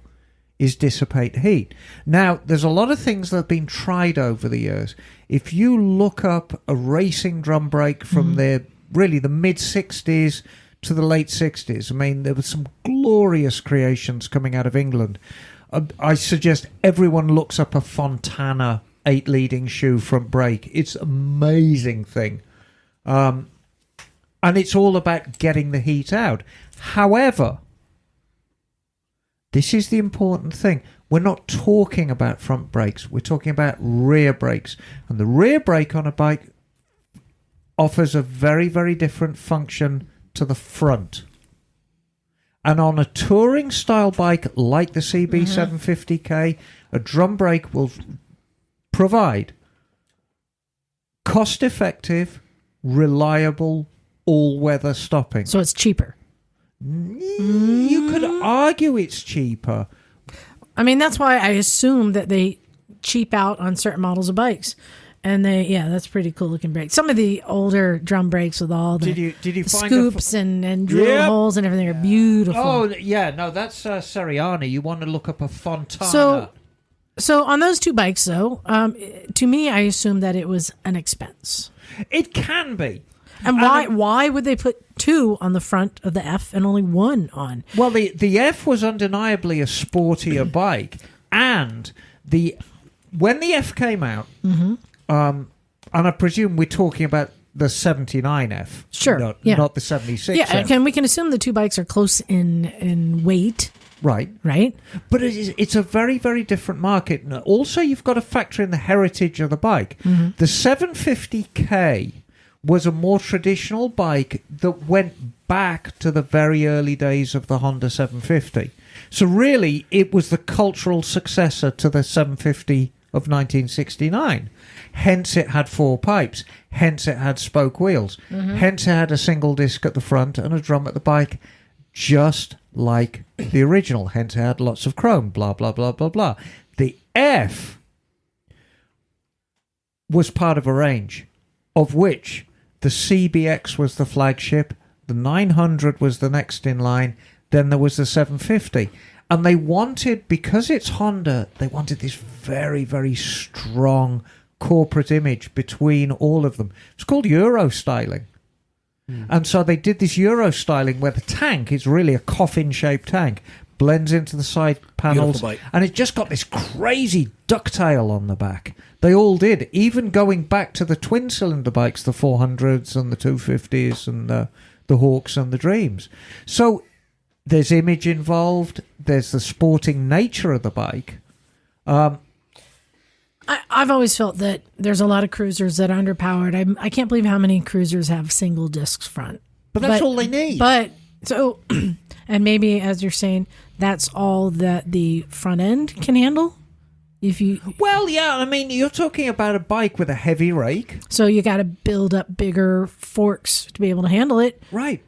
is dissipate heat. Now, there's a lot of things that have been tried over the years. If you look up a racing drum brake from the mid-'60s to the late 60s, I mean, there were some glorious creations coming out of England. I suggest everyone looks up a Fontana 8-leading shoe front brake. It's an amazing thing. And it's all about getting the heat out. However, this is the important thing. We're not talking about front brakes. We're talking about rear brakes. And the rear brake on a bike offers a very, very different function to the front. And on a touring style bike like the CB750K, a drum brake will provide cost-effective, reliable, all-weather stopping. So it's cheaper. You could argue it's cheaper. I mean, that's why I assume that they cheap out on certain models of bikes. And that's pretty cool looking brakes. Some of the older drum brakes with all the, did you find scoops and drill holes and everything are beautiful. Oh, yeah. No, that's Seriani. You want to look up a Fontana. So on those two bikes, though, to me, I assume that it was an expense. It can be. And why would they put two on the front of the F and only one on? Well, the F was undeniably a sportier bike. And when the F came out, and I presume we're talking about the 79F. Sure. Not the 76F. Yeah, we can assume the two bikes are close in weight. Right. But it's a very, very different market. And also, you've got to factor in the heritage of the bike. The 750K was a more traditional bike that went back to the very early days of the Honda 750. So really, it was the cultural successor to the 750 of 1969. Hence, it had four pipes. Hence, it had spoke wheels. Hence, it had a single disc at the front and a drum at the back, just like the original. Hence, it had lots of chrome, blah, blah, blah, blah, blah. The F was part of a range, of which the CBX was the flagship, the 900 was the next in line, then there was the 750. And they wanted, because it's Honda, they wanted this very, very strong corporate image between all of them. It's called Euro styling. And so they did this Euro styling where the tank is really a coffin-shaped tank, blends into the side panels, and it just got this crazy ducktail on the back. They all did, even going back to the twin-cylinder bikes, the 400s and the 250s and the Hawks and the Dreams. So there's image involved. There's the sporting nature of the bike. I've always felt that there's a lot of cruisers that are underpowered. I can't believe how many cruisers have single discs front. But that's all they need. But so, and maybe as you're saying, that's all that the front end can handle. Well, yeah, I mean, you're talking about a bike with a heavy rake. So you got to build up bigger forks to be able to handle it. Right.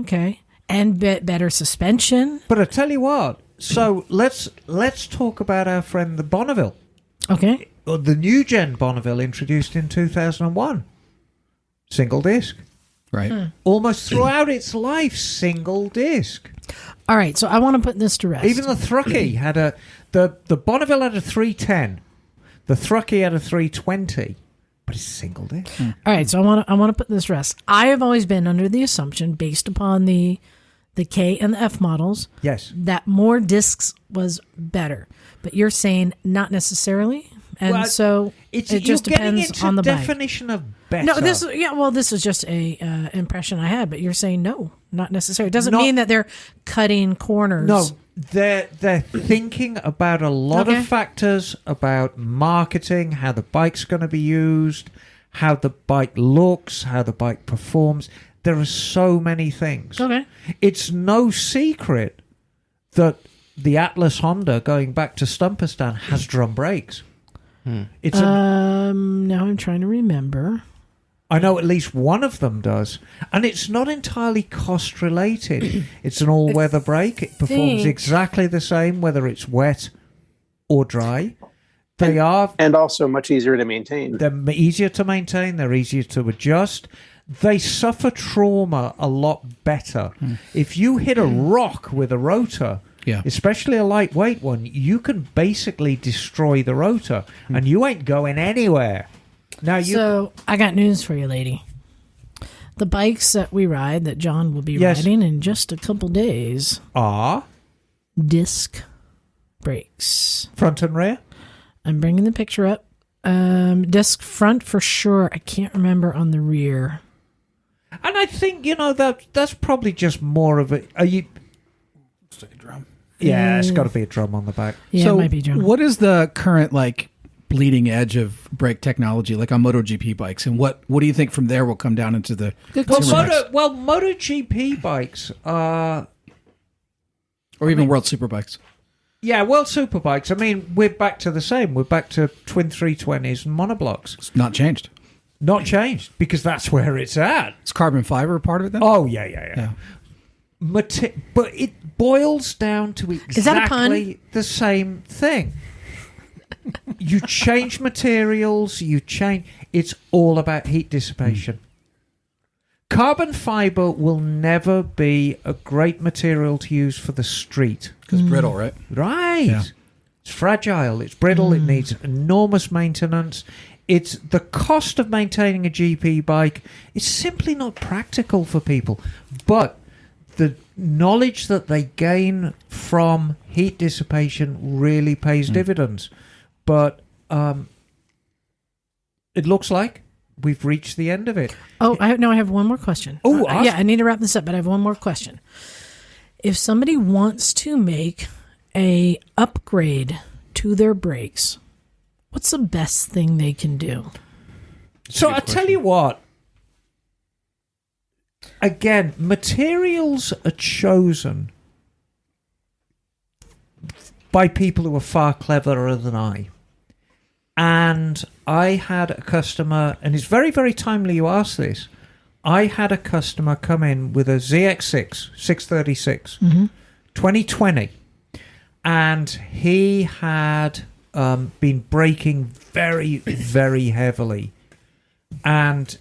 Okay. And better suspension. But I tell you what, so let's talk about our friend the Bonneville. Okay. The new gen Bonneville introduced in 2001. Single disc. Right. Almost throughout its life, single disc. All right, so I want to put this to rest. Even the Thrucky had the Bonneville had a 310. The Thrucky had a 320, but it's single disc. All right, so I want to put this rest. I have always been under the assumption, based upon the K and the F models, yes, that more discs was better. But you're saying not necessarily, and so it just depends on the bike. Definition of better. No, this is just a impression I had. But you're saying no, not necessarily. It doesn't mean that they're cutting corners. No, they're thinking about a lot of factors about marketing, how the bike's going to be used, how the bike looks, how the bike performs. There are so many things. Okay, it's no secret that the Atlas Honda, going back to Stumperstan, has drum brakes. It's now I'm trying to remember. I know at least one of them does, and it's not entirely cost related. It's an all-weather brake. It performs exactly the same whether it's wet or dry. And also much easier to maintain. They're easier to maintain. They're easier to adjust. They suffer trauma a lot better. If you hit a rock with a rotor, especially a lightweight one, you can basically destroy the rotor, and you ain't going anywhere. So I got news for you, lady. The bikes that we ride, that John will be riding in just a couple days, are disc brakes, front and rear. I'm bringing the picture up. Disc front for sure. I can't remember on the rear. And I think that's probably just more of a. Looks like a drum. Yeah, it's got to be a drum on the back. Yeah, so it might be a drum. What is the current bleeding edge of brake technology, like on MotoGP bikes, and what do you think from there will come down into the MotoGP bikes are, or even World Superbikes? Yeah, World Superbikes. I mean, we're back to the same. We're back to twin 320s and monoblocks. It's not changed. Not changed because that's where it's at. Is carbon fiber part of it then? Oh yeah. But it boils down to exactly the same thing. You change materials, it's all about heat dissipation. Carbon fiber will never be a great material to use for the street. Because brittle, right? Right. Yeah. It's fragile, it's brittle, it needs enormous maintenance. It's the cost of maintaining a GP bike is simply not practical for people. But the knowledge that they gain from heat dissipation really pays dividends. But it looks like we've reached the end of it. Oh, I have one more question. Oh, I need to wrap this up, but I have one more question. If somebody wants to make a upgrade to their brakes, what's the best thing they can do? So I tell you what. Again, materials are chosen by people who are far cleverer than I. And I had a customer, and it's very, very timely you ask this. I had a customer come in with a ZX6 636, 2020, and he had been braking very, very heavily, and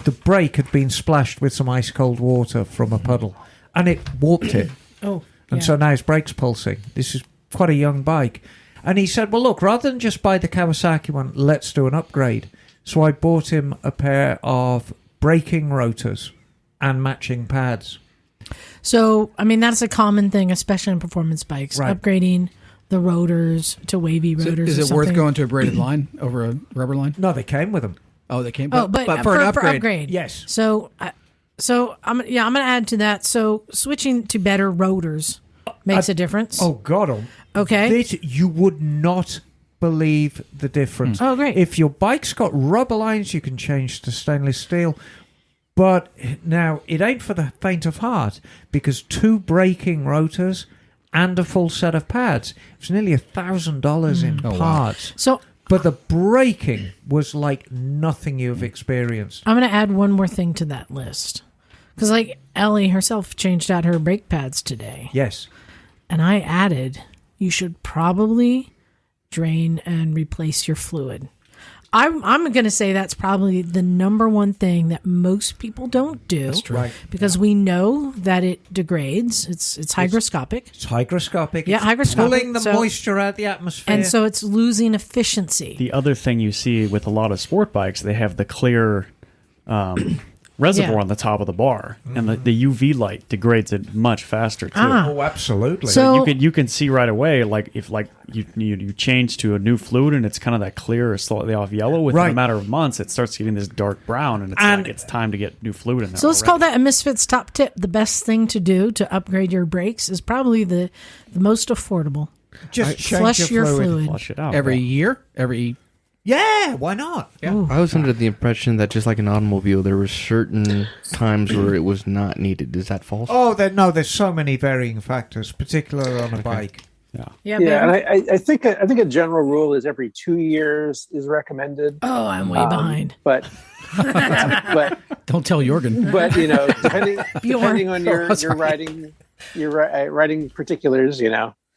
the brake had been splashed with some ice-cold water from a puddle, and it warped it. So now his brake's pulsing. This is quite a young bike. And he said, well, look, rather than just buy the Kawasaki one, let's do an upgrade. So I bought him a pair of braking rotors and matching pads. So, I mean, that's a common thing, especially in performance bikes, upgrading the rotors to wavy rotors. Is it worth going to a braided line over a rubber line? No, they came with them. Oh, they came. But for an upgrade. Yes. So I'm going to add to that. So switching to better rotors makes a difference. Oh, God. Okay. You would not believe the difference. Oh, great. If your bike's got rubber lines, you can change to stainless steel. But now, it ain't for the faint of heart, because 2 braking rotors and a full set of pads, it's nearly $1,000 in parts. So, but the braking was like nothing you've experienced. I'm going to add one more thing to that list. Because, Ellie herself changed out her brake pads today. Yes. And I added, you should probably drain and replace your fluid. I'm going to say that's probably the number one thing that most people don't do. That's true. Right. Because we know that it degrades. It's hygroscopic. It's hygroscopic. Yeah, hygroscopic. Pulling the moisture out of the atmosphere. And so it's losing efficiency. The other thing you see with a lot of sport bikes, they have the clear reservoir on the top of the bar, and the UV light degrades it much faster too. Oh, absolutely. So you can see right away, like if you change to a new fluid and it's kind of that clear or slightly off yellow, within a matter of months it starts getting this dark brown, and it's time to get new fluid in there. So let's call that a Misfits top tip. The best thing to do to upgrade your brakes is probably the most affordable. Just flush your fluid. Flush it out every year, Yeah, why not? Yeah. I was under the impression that just like an automobile, there were certain times where it was not needed. Is that false? Oh, there's so many varying factors, particularly on a bike. Yeah, and I think a general rule is every 2 years is recommended. Oh, I'm way behind. But don't tell Jorgen. But depending on your riding particulars,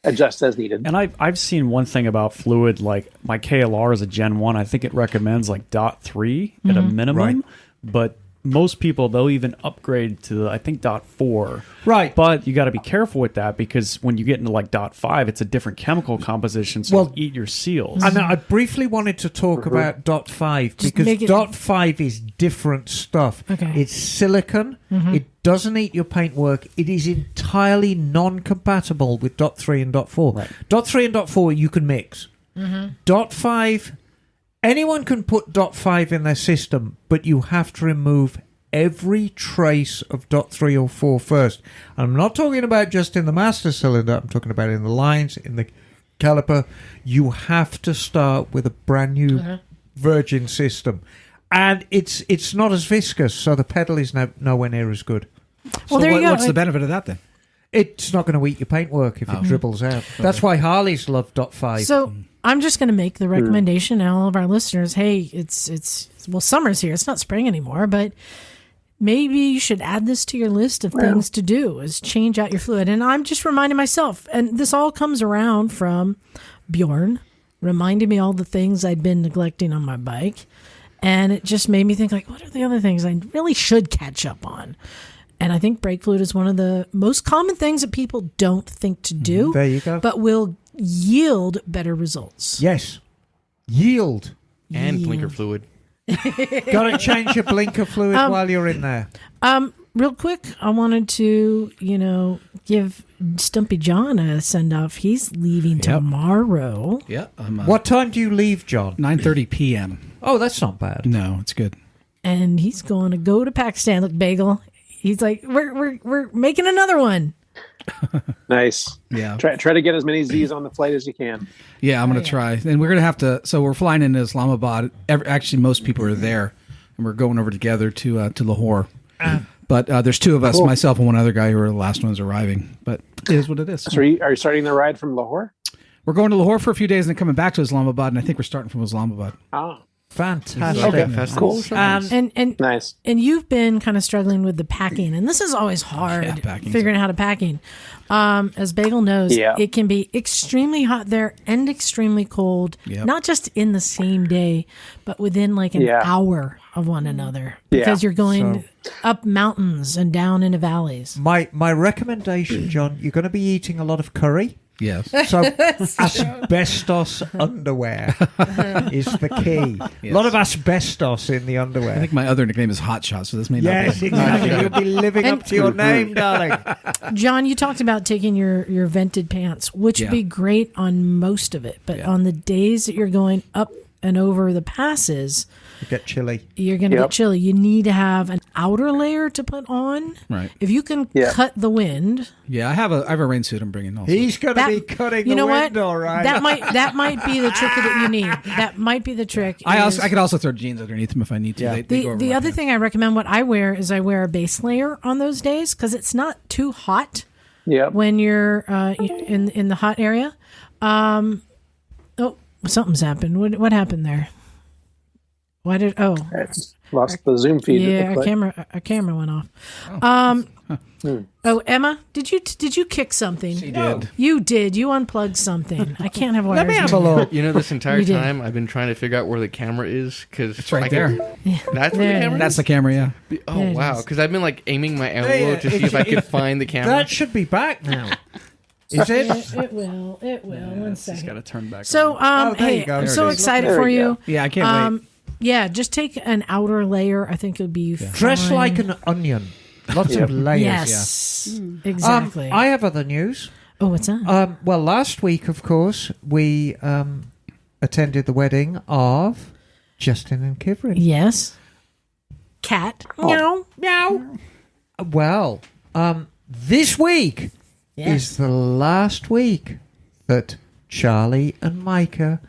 adjust as needed. And I've seen one thing about fluid, like my KLR is a Gen 1. I think it recommends like .3 at a minimum, but most people, they'll even upgrade to, I think, .4. Right. But you got to be careful with that, because when you get into like .5, it's a different chemical composition, so it'll eat your seals. And I briefly wanted to talk about .5 because .5 is different stuff. Okay. It's silicon. It doesn't eat your paintwork. It is entirely non-compatible with .3 and .4. Right. .3 and .4 you can mix. .5... Anyone can put .5 in their system, but you have to remove every trace of .3 or 4 first. And I'm not talking about just in the master cylinder. I'm talking about in the lines, in the caliper. You have to start with a brand new virgin system. And it's not as viscous, so the pedal is nowhere near as good. Well, there you go. What's the benefit of that then? It's not going to eat your paintwork if it dribbles out. That's why Harleys love .5. So I'm just going to make the recommendation to all of our listeners. Hey, it's summer's here. It's not spring anymore, but maybe you should add this to your list of things to do, is change out your fluid. And I'm just reminding myself, and this all comes around from Bjorn reminding me all the things I'd been neglecting on my bike. And it just made me think, like, what are the other things I really should catch up on? And I think brake fluid is one of the most common things that people don't think to do. There you go. But will yield better results. Yes. Yield. And blinker fluid. Got to change your blinker fluid while you're in there. Real quick, I wanted to, give Stumpy John a send-off. He's leaving tomorrow. Yeah. What time do you leave, John? 9:30 p.m. Oh, that's not bad. No, it's good. And he's going to go to Pakistan. Look, Bagel. He's like, we're making another one. Nice. Yeah. Try to get as many Z's on the flight as you can. Yeah, I'm going to try. And we're going to have to, so we're flying into Islamabad. Actually, most people are there. And we're going over together to Lahore. But there's two of us, myself and one other guy, who are the last ones arriving. But it is what it is. So are you starting the ride from Lahore? We're going to Lahore for a few days and then coming back to Islamabad. And I think we're starting from Islamabad. Ah. Fantastic. Okay. Cool. And nice. And you've been kind of struggling with the packing, and this is always hard, figuring out how to packing. As Bagel knows, it can be extremely hot there and extremely cold, not just in the same day, but within like an hour of one another, because you're going up mountains and down into valleys. My recommendation, John, you're going to be eating a lot of curry. Yes. So asbestos underwear is the key. Yes. A lot of asbestos in the underwear. I think my other nickname is Hot Shot, so this may not be. Yes, exactly. You'll be living up to your name, darling. John, you talked about taking your vented pants, which would be great on most of it, but on the days that you're going up and over the passes, you get chilly. You're going to get chilly. You need to have an outer layer to put on. Right. If you can cut the wind. Yeah, I have a rain suit I'm bringing also. He's going to be cutting the wind, all right. That might be the trick that you need. That might be the trick. I could also throw jeans underneath them if I need to. Yeah. They the other thing I recommend, what I wear, is I wear a base layer on those days because it's not too hot when you're in the hot area. Something's happened. What happened there? Why did? Oh, I lost the Zoom feed. yeah, our camera went off. Oh, Emma, did you kick something? She did. You did. You unplugged something. I can't have wires. Let me have a look. You know, this entire You did. time I've been trying to figure out where the camera is because It's right there. That's where the camera. That's the camera. Yeah. Oh There it wow! is. Because I've been like aiming my elbow to see if I could find the camera. That should be back now. Is it? It will. It will. One Just second. got to turn back. So, on. there you hey, go. I'm There so it is. excited There for we you. Yeah, I can't wait. Yeah, just take an outer layer. I think it would be Dress fine. like an onion. Lots of layers. Yes, exactly. I have other news. Oh, what's that? Well, last week, of course, we attended the wedding of Justin and Kivrin. Yes. Cat. Meow. Meow. Well, this week Yes. is the last week that Charlie and Micah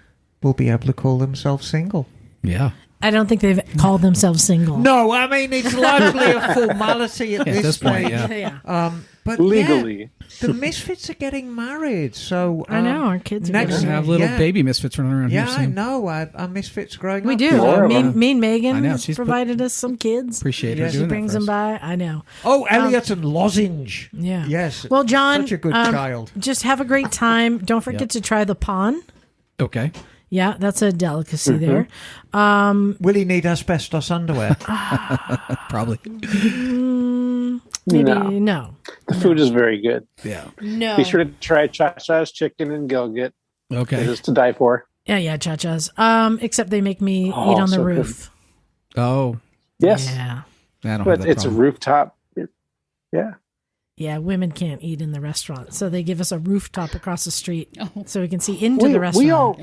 will be able to call themselves single. Yeah. I don't think they've called themselves single. No, I mean, it's largely a formality at At this point, stage. yeah. But Legally. yeah, the Misfits are getting married, so I know, our kids are next getting We married. have little yeah. baby misfits running around Yeah, here I soon. know. Our Misfits growing We up. do. More of Me them. and Megan I know, has she's put- provided us some kids. Appreciate Yes. her She doing brings that them for us. by. I know. Oh, Elliot and Lozenge. Yeah. Yes. Well, John, Such a good child. Just have a great time. Don't forget to try the pawn. Okay. Yeah, that's a delicacy there. Will he need asbestos underwear? Probably. Maybe No. no. The food is very good. Yeah. No. Be sure to try Cha-Cha's chicken and Gilgit. It Okay. is to die for. Yeah, cha-chas. Except they make me Oh, eat on the so good. roof. Oh. Yes. Yeah. I don't have But that it's a problem. rooftop. Yeah. Yeah, women can't eat in the restaurant. So they give us a rooftop across the street Oh. so we can see into the restaurant.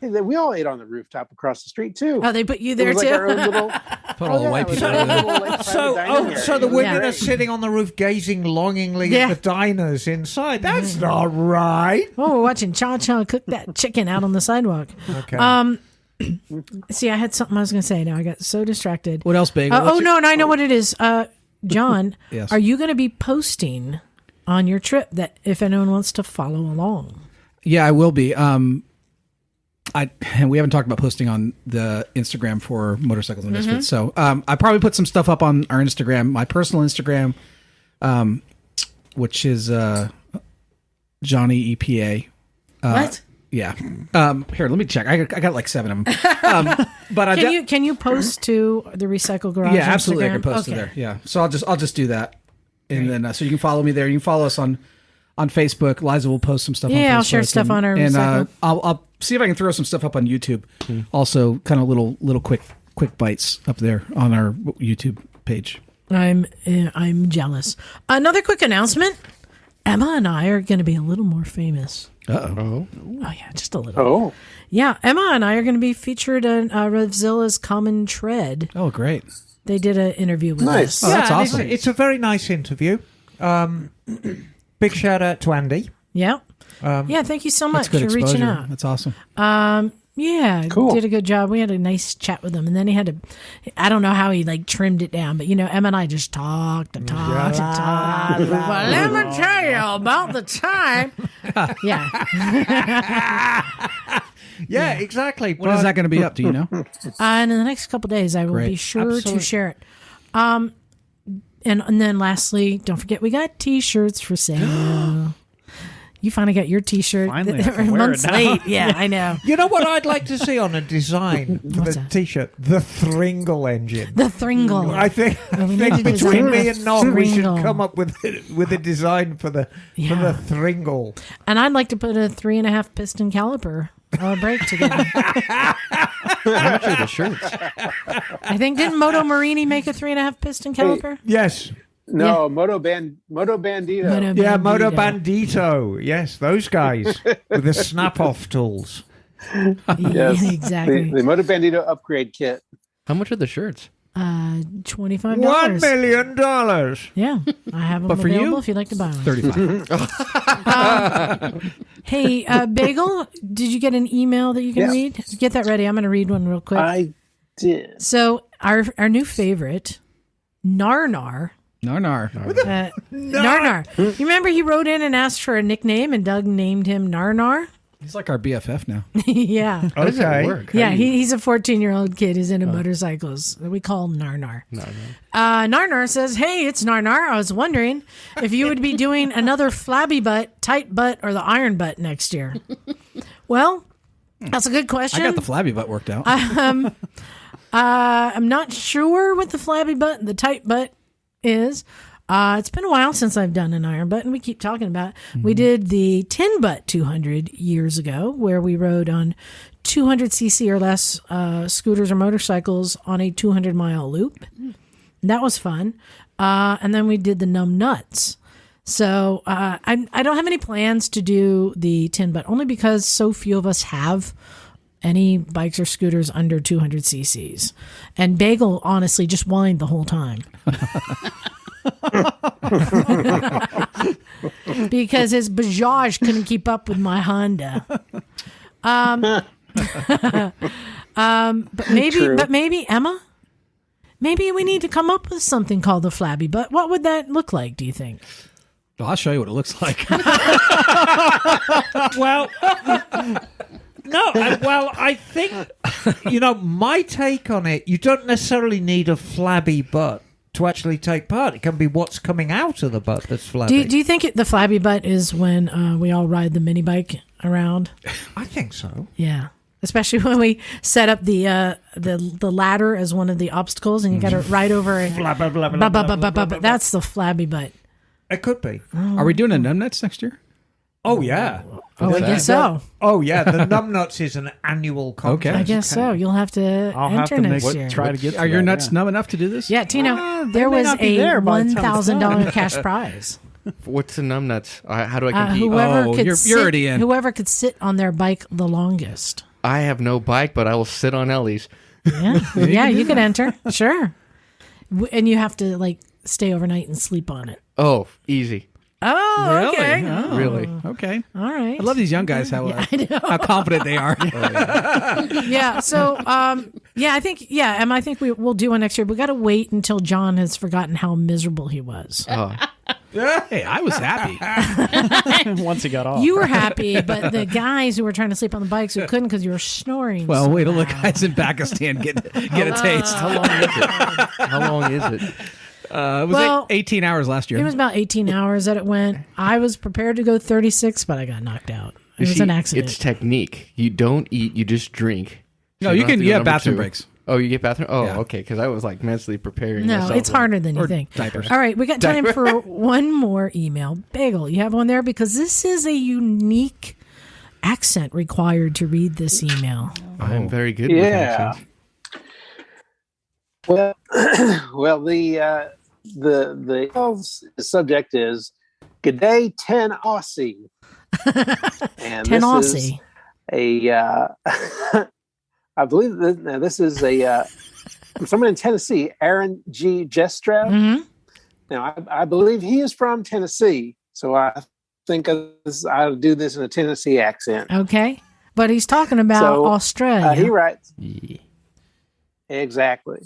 We all ate on the rooftop across the street too. Oh, they put you It there was too? like our own little. Put all the white it was people our over there. little, like, So, private dining so area. the It was women are great. sitting on the roof gazing longingly Yeah. at the diners inside. That's not right. Oh, we're watching Cha-Cha cook that chicken out on the sidewalk. Okay. See, I had something I was going to say. Now I got so distracted. What else, Bagel? Oh, no, and I know what it is. John, Yes. are you going to be posting on your trip that if anyone wants to follow along? Yeah, I will be. We haven't talked about posting on the Instagram for Motorcycles and Misfits. So I probably put some stuff up on our Instagram, my personal Instagram, which is Johnny EPA. What? Yeah. Here, let me check. I got like 7 of them. But I Can you post to the Recycle Garage? yeah, absolutely. I Instagram? can post it Okay. there. Yeah. So I'll just do that, and then so you can follow me there. You can follow us on Facebook. Liza will post some stuff. on Yeah, I'll Facebook share stuff on our and Recycle. I'll see if I can throw some stuff up on YouTube. Also, kind of little quick bites up there on our YouTube page. I'm jealous. Another quick announcement. Emma and I are going to be a little more famous. Uh-oh. Oh, yeah, just a little. Oh, Yeah, Emma and I are going to be featured in Revzilla's Common Tread. Oh, great. They did an interview with Nice. us. Oh, that's and awesome. It's a very nice interview. Big shout out to Andy. Yeah. Yeah, thank you so much That's good for reaching exposure. out. That's awesome. Yeah, Cool. did a good job. We had a nice chat with him, and then he had to. I don't know how he like trimmed it down, but Emma and I just talked and talked and talked. Well, let me tell you about the time. Yeah, Yeah, exactly. When is that going to be up? Do you know? and in the next couple days, I will Great. be sure Absolutely. to share it. And then lastly, don't forget we got T-shirts for sale. You finally got your T-shirt. Finally, I can wear months it now. late. Yeah, I know. You know what I'd like to see on a design for What's the that? T-shirt? The Thringle engine. The Thringle. I think, we need to between design me a and Nog, we should Thringle. come up with a design for the Thringle. And I'd like to put a 3.5 piston caliper brake together. How much are the shirts? I think didn't Moto Marini make a 3.5 piston caliper? Yes. no, Moto Bandito. Yeah, Moto Bandito. Bandito. Yes, those guys with the snap-off tools. Yeah, Yes. exactly. The Moto Bandito upgrade kit. How much are the shirts? $25. $1 million. Yeah, I have them But for you, available if you'd like to buy them. 35. Hey, Bagel, did you get an email that you can Yeah. read? Get that ready. I'm going to read one real quick. I did. So our new favorite, Narnar. Nar. Narnar. You remember he wrote in and asked for a nickname, and Doug named him Narnar? He's like our BFF now. Yeah. How does that work? Yeah, he's a 14-year-old kid who's into motorcycles. We call him Narnar. Narnar says, hey, it's Narnar. I was wondering if you would be doing another flabby butt, tight butt, or the iron butt next year. Well, that's a good question. I got the flabby butt worked out. I'm not sure what the flabby butt and the tight butt is. It's been a while since I've done an iron butt, and we keep talking about it. Mm-hmm. We did the 10 butt 200 years ago, where we rode on 200cc or less scooters or motorcycles on a 200-mile loop. That was fun. And then we did the numb nuts. So I don't have any plans to do the 10 butt, only because so few of us have any bikes or scooters under 200 cc's. And Bagel honestly just whined the whole time. Because his Bajaj couldn't keep up with my Honda. But maybe Emma, maybe we need to come up with something called the flabby butt. What would that look like, do you think? Well, I'll show you what it looks like. Well, no, I think, my take on it, you don't necessarily need a flabby butt to actually take part. It can be what's coming out of the butt that's flabby. Do you think the flabby butt is when we all ride the mini bike around? I think so. Yeah. Especially when we set up the ladder as one of the obstacles and you got to ride over it. That's the flabby butt. It could be. Are we doing a numbnuts next year? Oh, yeah. Oh, I guess so. Oh, yeah. The numbnuts is an annual contest. Okay. I guess so. You'll have to enter next year. Try to get. Are your nuts numb enough to do this? Yeah, Tino, there was a $1,000 cash prize. What's the numbnuts? How do I compete? You're already in. Whoever could sit on their bike the longest. I have no bike, but I will sit on Ellie's. Yeah, you could enter. Sure. And you have to stay overnight and sleep on it. Oh, easy. Oh, really? okay. Oh, really? Okay. All right. I love these young guys, how confident they are. Yeah. So, I think we'll do one next year. We got to wait until John has forgotten how miserable he was. Oh. Hey, I was happy. Once he got off. You were happy, but the guys who were trying to sleep on the bikes who couldn't because you were snoring. Well, wait till the guys in Pakistan get a taste. How long is it? How long is it? It was 18 hours last year. It was about 18 hours that it went. I was prepared to go 36, but I got knocked out. It was an accident. It's technique. You don't eat, you just drink. So no, you have bathroom breaks. Oh, you get bathroom? Oh, yeah. Okay, because I was mentally preparing No, myself. It's harder than you think. Diapers. All right, we got time for one more email. Bagel, you have one there? Because this is a unique accent required to read this email. I'm very good with accents. Well, the subject is G'day 10 Aussie. And 10 Aussie. I believe this is from someone in Tennessee, Aaron G. Jestrow. Mm-hmm. Now, I believe he is from Tennessee, so I think I'll do this in a Tennessee accent. Okay. But he's talking about Australia. He writes, exactly.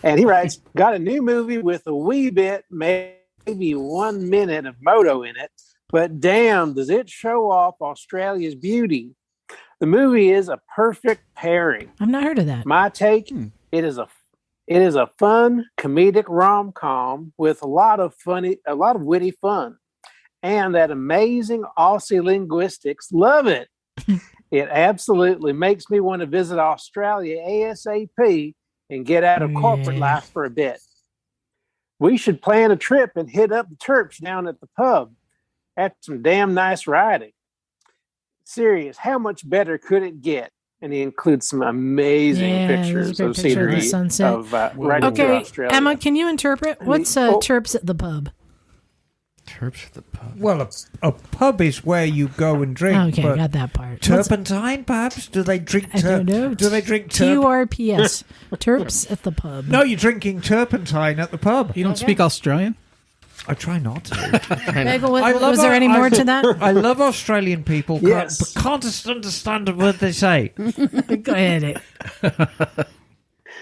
And he writes, got a new movie with a wee bit, maybe 1 minute of moto in it, but damn, does it show off Australia's beauty. The movie is a perfect pairing. I've not heard of that. My take, it is a fun comedic rom-com with a lot of witty fun. And that amazing Aussie linguistics. Love it. It absolutely makes me want to visit Australia ASAP and get out of corporate life for a bit. We should plan a trip and hit up the Terps down at the pub. That's some damn nice riding. Serious, how much better could it get? And he includes some amazing pictures of scenery of the sunset. Riding through Australia. Emma, can you interpret? What's Terps at the pub? Terps at the pub. Well, a pub is where you go and drink. Okay, I got that part. Turpentine, perhaps? Do they drink I don't know. Do they drink TURPS. Terps at the pub. No, you're drinking turpentine at the pub. You don't speak Australian? I try not to. Bagel, was there any more to that? I love Australian people, yes. but can't understand a word they say. Go ahead.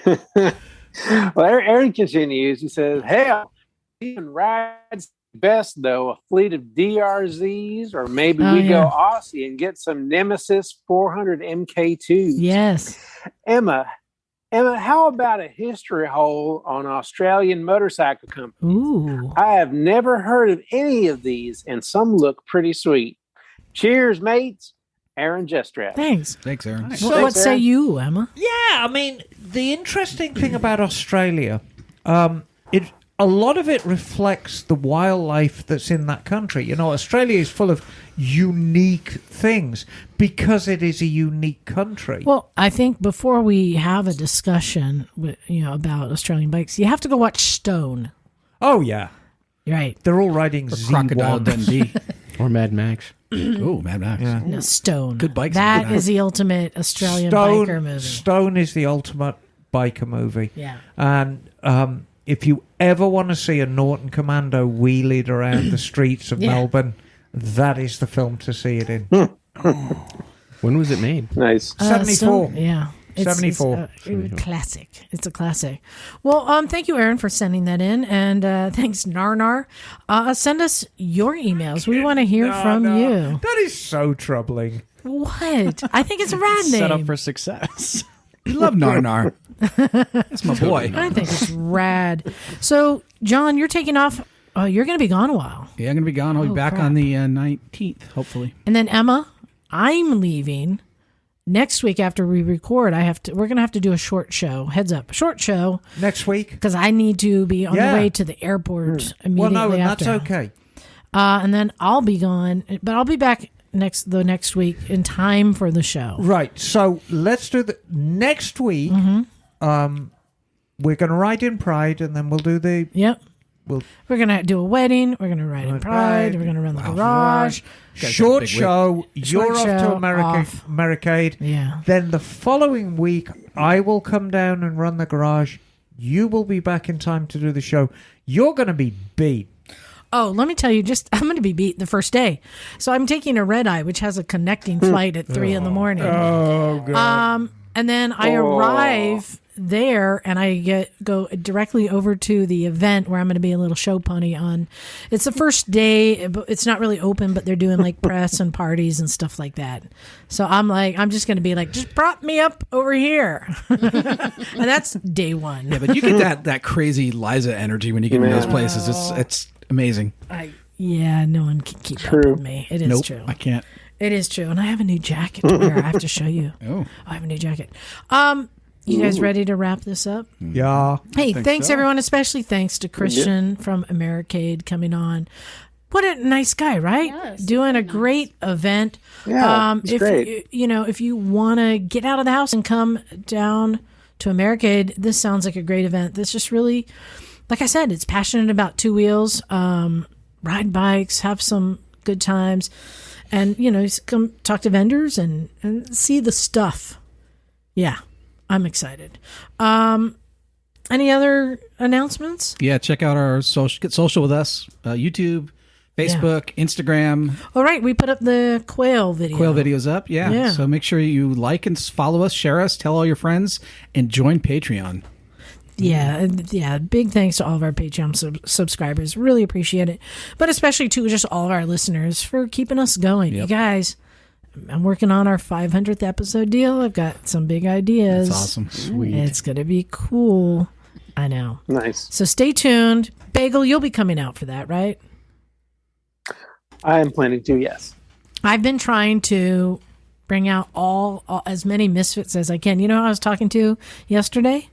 Well, Aaron continues. He says, hell, even rides best, though, a fleet of DRZs, or maybe we go Aussie and get some Nemesis 400 MK2s. Yes. Emma, how about a history hole on Australian motorcycle companies? Ooh. I have never heard of any of these, and some look pretty sweet. Cheers, mates. Aaron Jestrat. Thanks, Aaron. Nice. Well, what say you, Emma? Yeah, I mean, the interesting thing about Australia, a lot of it reflects the wildlife that's in that country. You know, Australia is full of unique things because it is a unique country. Well, I think before we have a discussion about Australian bikes, you have to go watch Stone. Oh, yeah. Right. They're all riding Crocodile Dundee. Or Mad Max. Oh, Mad Max. Yeah. No, Stone. Good bikes. That is the ultimate Australian biker movie. Stone is the ultimate biker movie. Yeah. And if you ever want to see a Norton Commando wheelied around the streets of Melbourne, that is the film to see it in. When was it made? Nice. 74. Yeah. 74. Classic. It's a classic. Well, thank you, Aaron, for sending that in. And thanks, Narnar. Send us your emails. We want to hear from you. That is so troubling. What? I think it's a rad name. Set up for success. You love Narnar. That's my boy. I think it's rad. So, John, you're taking off. You're going to be gone a while. Yeah, I'm going to be gone. I'll be back on the 19th, hopefully. And then, Emma, I'm leaving. Next week after we record, we're going to have to do a short show. Heads up, short show. Next week? Because I need to be on the way to the airport immediately after. That's okay. And then I'll be gone, but I'll be back the next week in time for the show. Right. So let's do the next week. Mm-hmm. We're going to ride in Pride, and then we'll do the... Yep. We're going to do a wedding. We're going to ride in Pride. We're going to run the garage. Short show. You're off to Americade. Yeah. Then the following week, I will come down and run the garage. You will be back in time to do the show. You're going to be beat. Oh, let me tell you, I'm going to be beat the first day. So I'm taking a red eye, which has a connecting flight at 3 in the morning. Oh, God. And then I arrive there and I go directly over to the event where I'm going to be a little show pony on. It's the first day, but it's not really open, but they're doing like press and parties and stuff like that. So I'm just going to be like, just prop me up over here. And that's day one. Yeah, but you get that crazy Liza energy when you get in those places. It's amazing. No one can keep up with me. It is true. I can't. It is true. And I have a new jacket to wear. I have to show you. Oh. I have a new jacket. You guys ready to wrap this up? Yeah. Hey, thanks everyone. Especially thanks to Christian from Americade coming on. What a nice guy, right? Yes, doing a great event. Yeah, it's great. If you want to get out of the house and come down to Americade, this sounds like a great event. This just really, like I said, it's passionate about two wheels, ride bikes, have some good times. And, come talk to vendors and see the stuff. Yeah, I'm excited. Any other announcements? Yeah, check out our get social with us. YouTube, Facebook, Instagram. All right, we put up the quail video. Quail video's up, yeah. So make sure you like and follow us, share us, tell all your friends, and join Patreon. Yeah. Big thanks to all of our Patreon subscribers. Really appreciate it. But especially to just all of our listeners for keeping us going. Yep. You guys, I'm working on our 500th episode deal. I've got some big ideas. That's awesome. Sweet. It's going to be cool. I know. Nice. So stay tuned. Bagel, you'll be coming out for that, right? I am planning to, yes. I've been trying to bring out all as many misfits as I can. You know who I was talking to yesterday?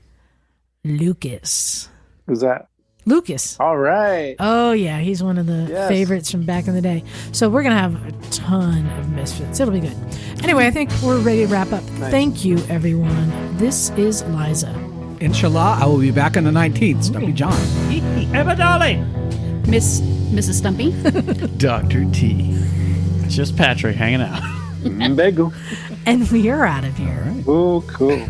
Lucas. Who's that? Lucas. All right. Oh, yeah. He's one of the favorites from back in the day. So we're going to have a ton of misfits. It'll be good. Anyway, I think we're ready to wrap up. Nice. Thank you, everyone. This is Liza. Inshallah, I will be back on the 19th. Stumpy John. Emma, darling. Mrs. Stumpy. Dr. T. It's just Patrick hanging out. Bagel. And we are out of here. Oh, cool.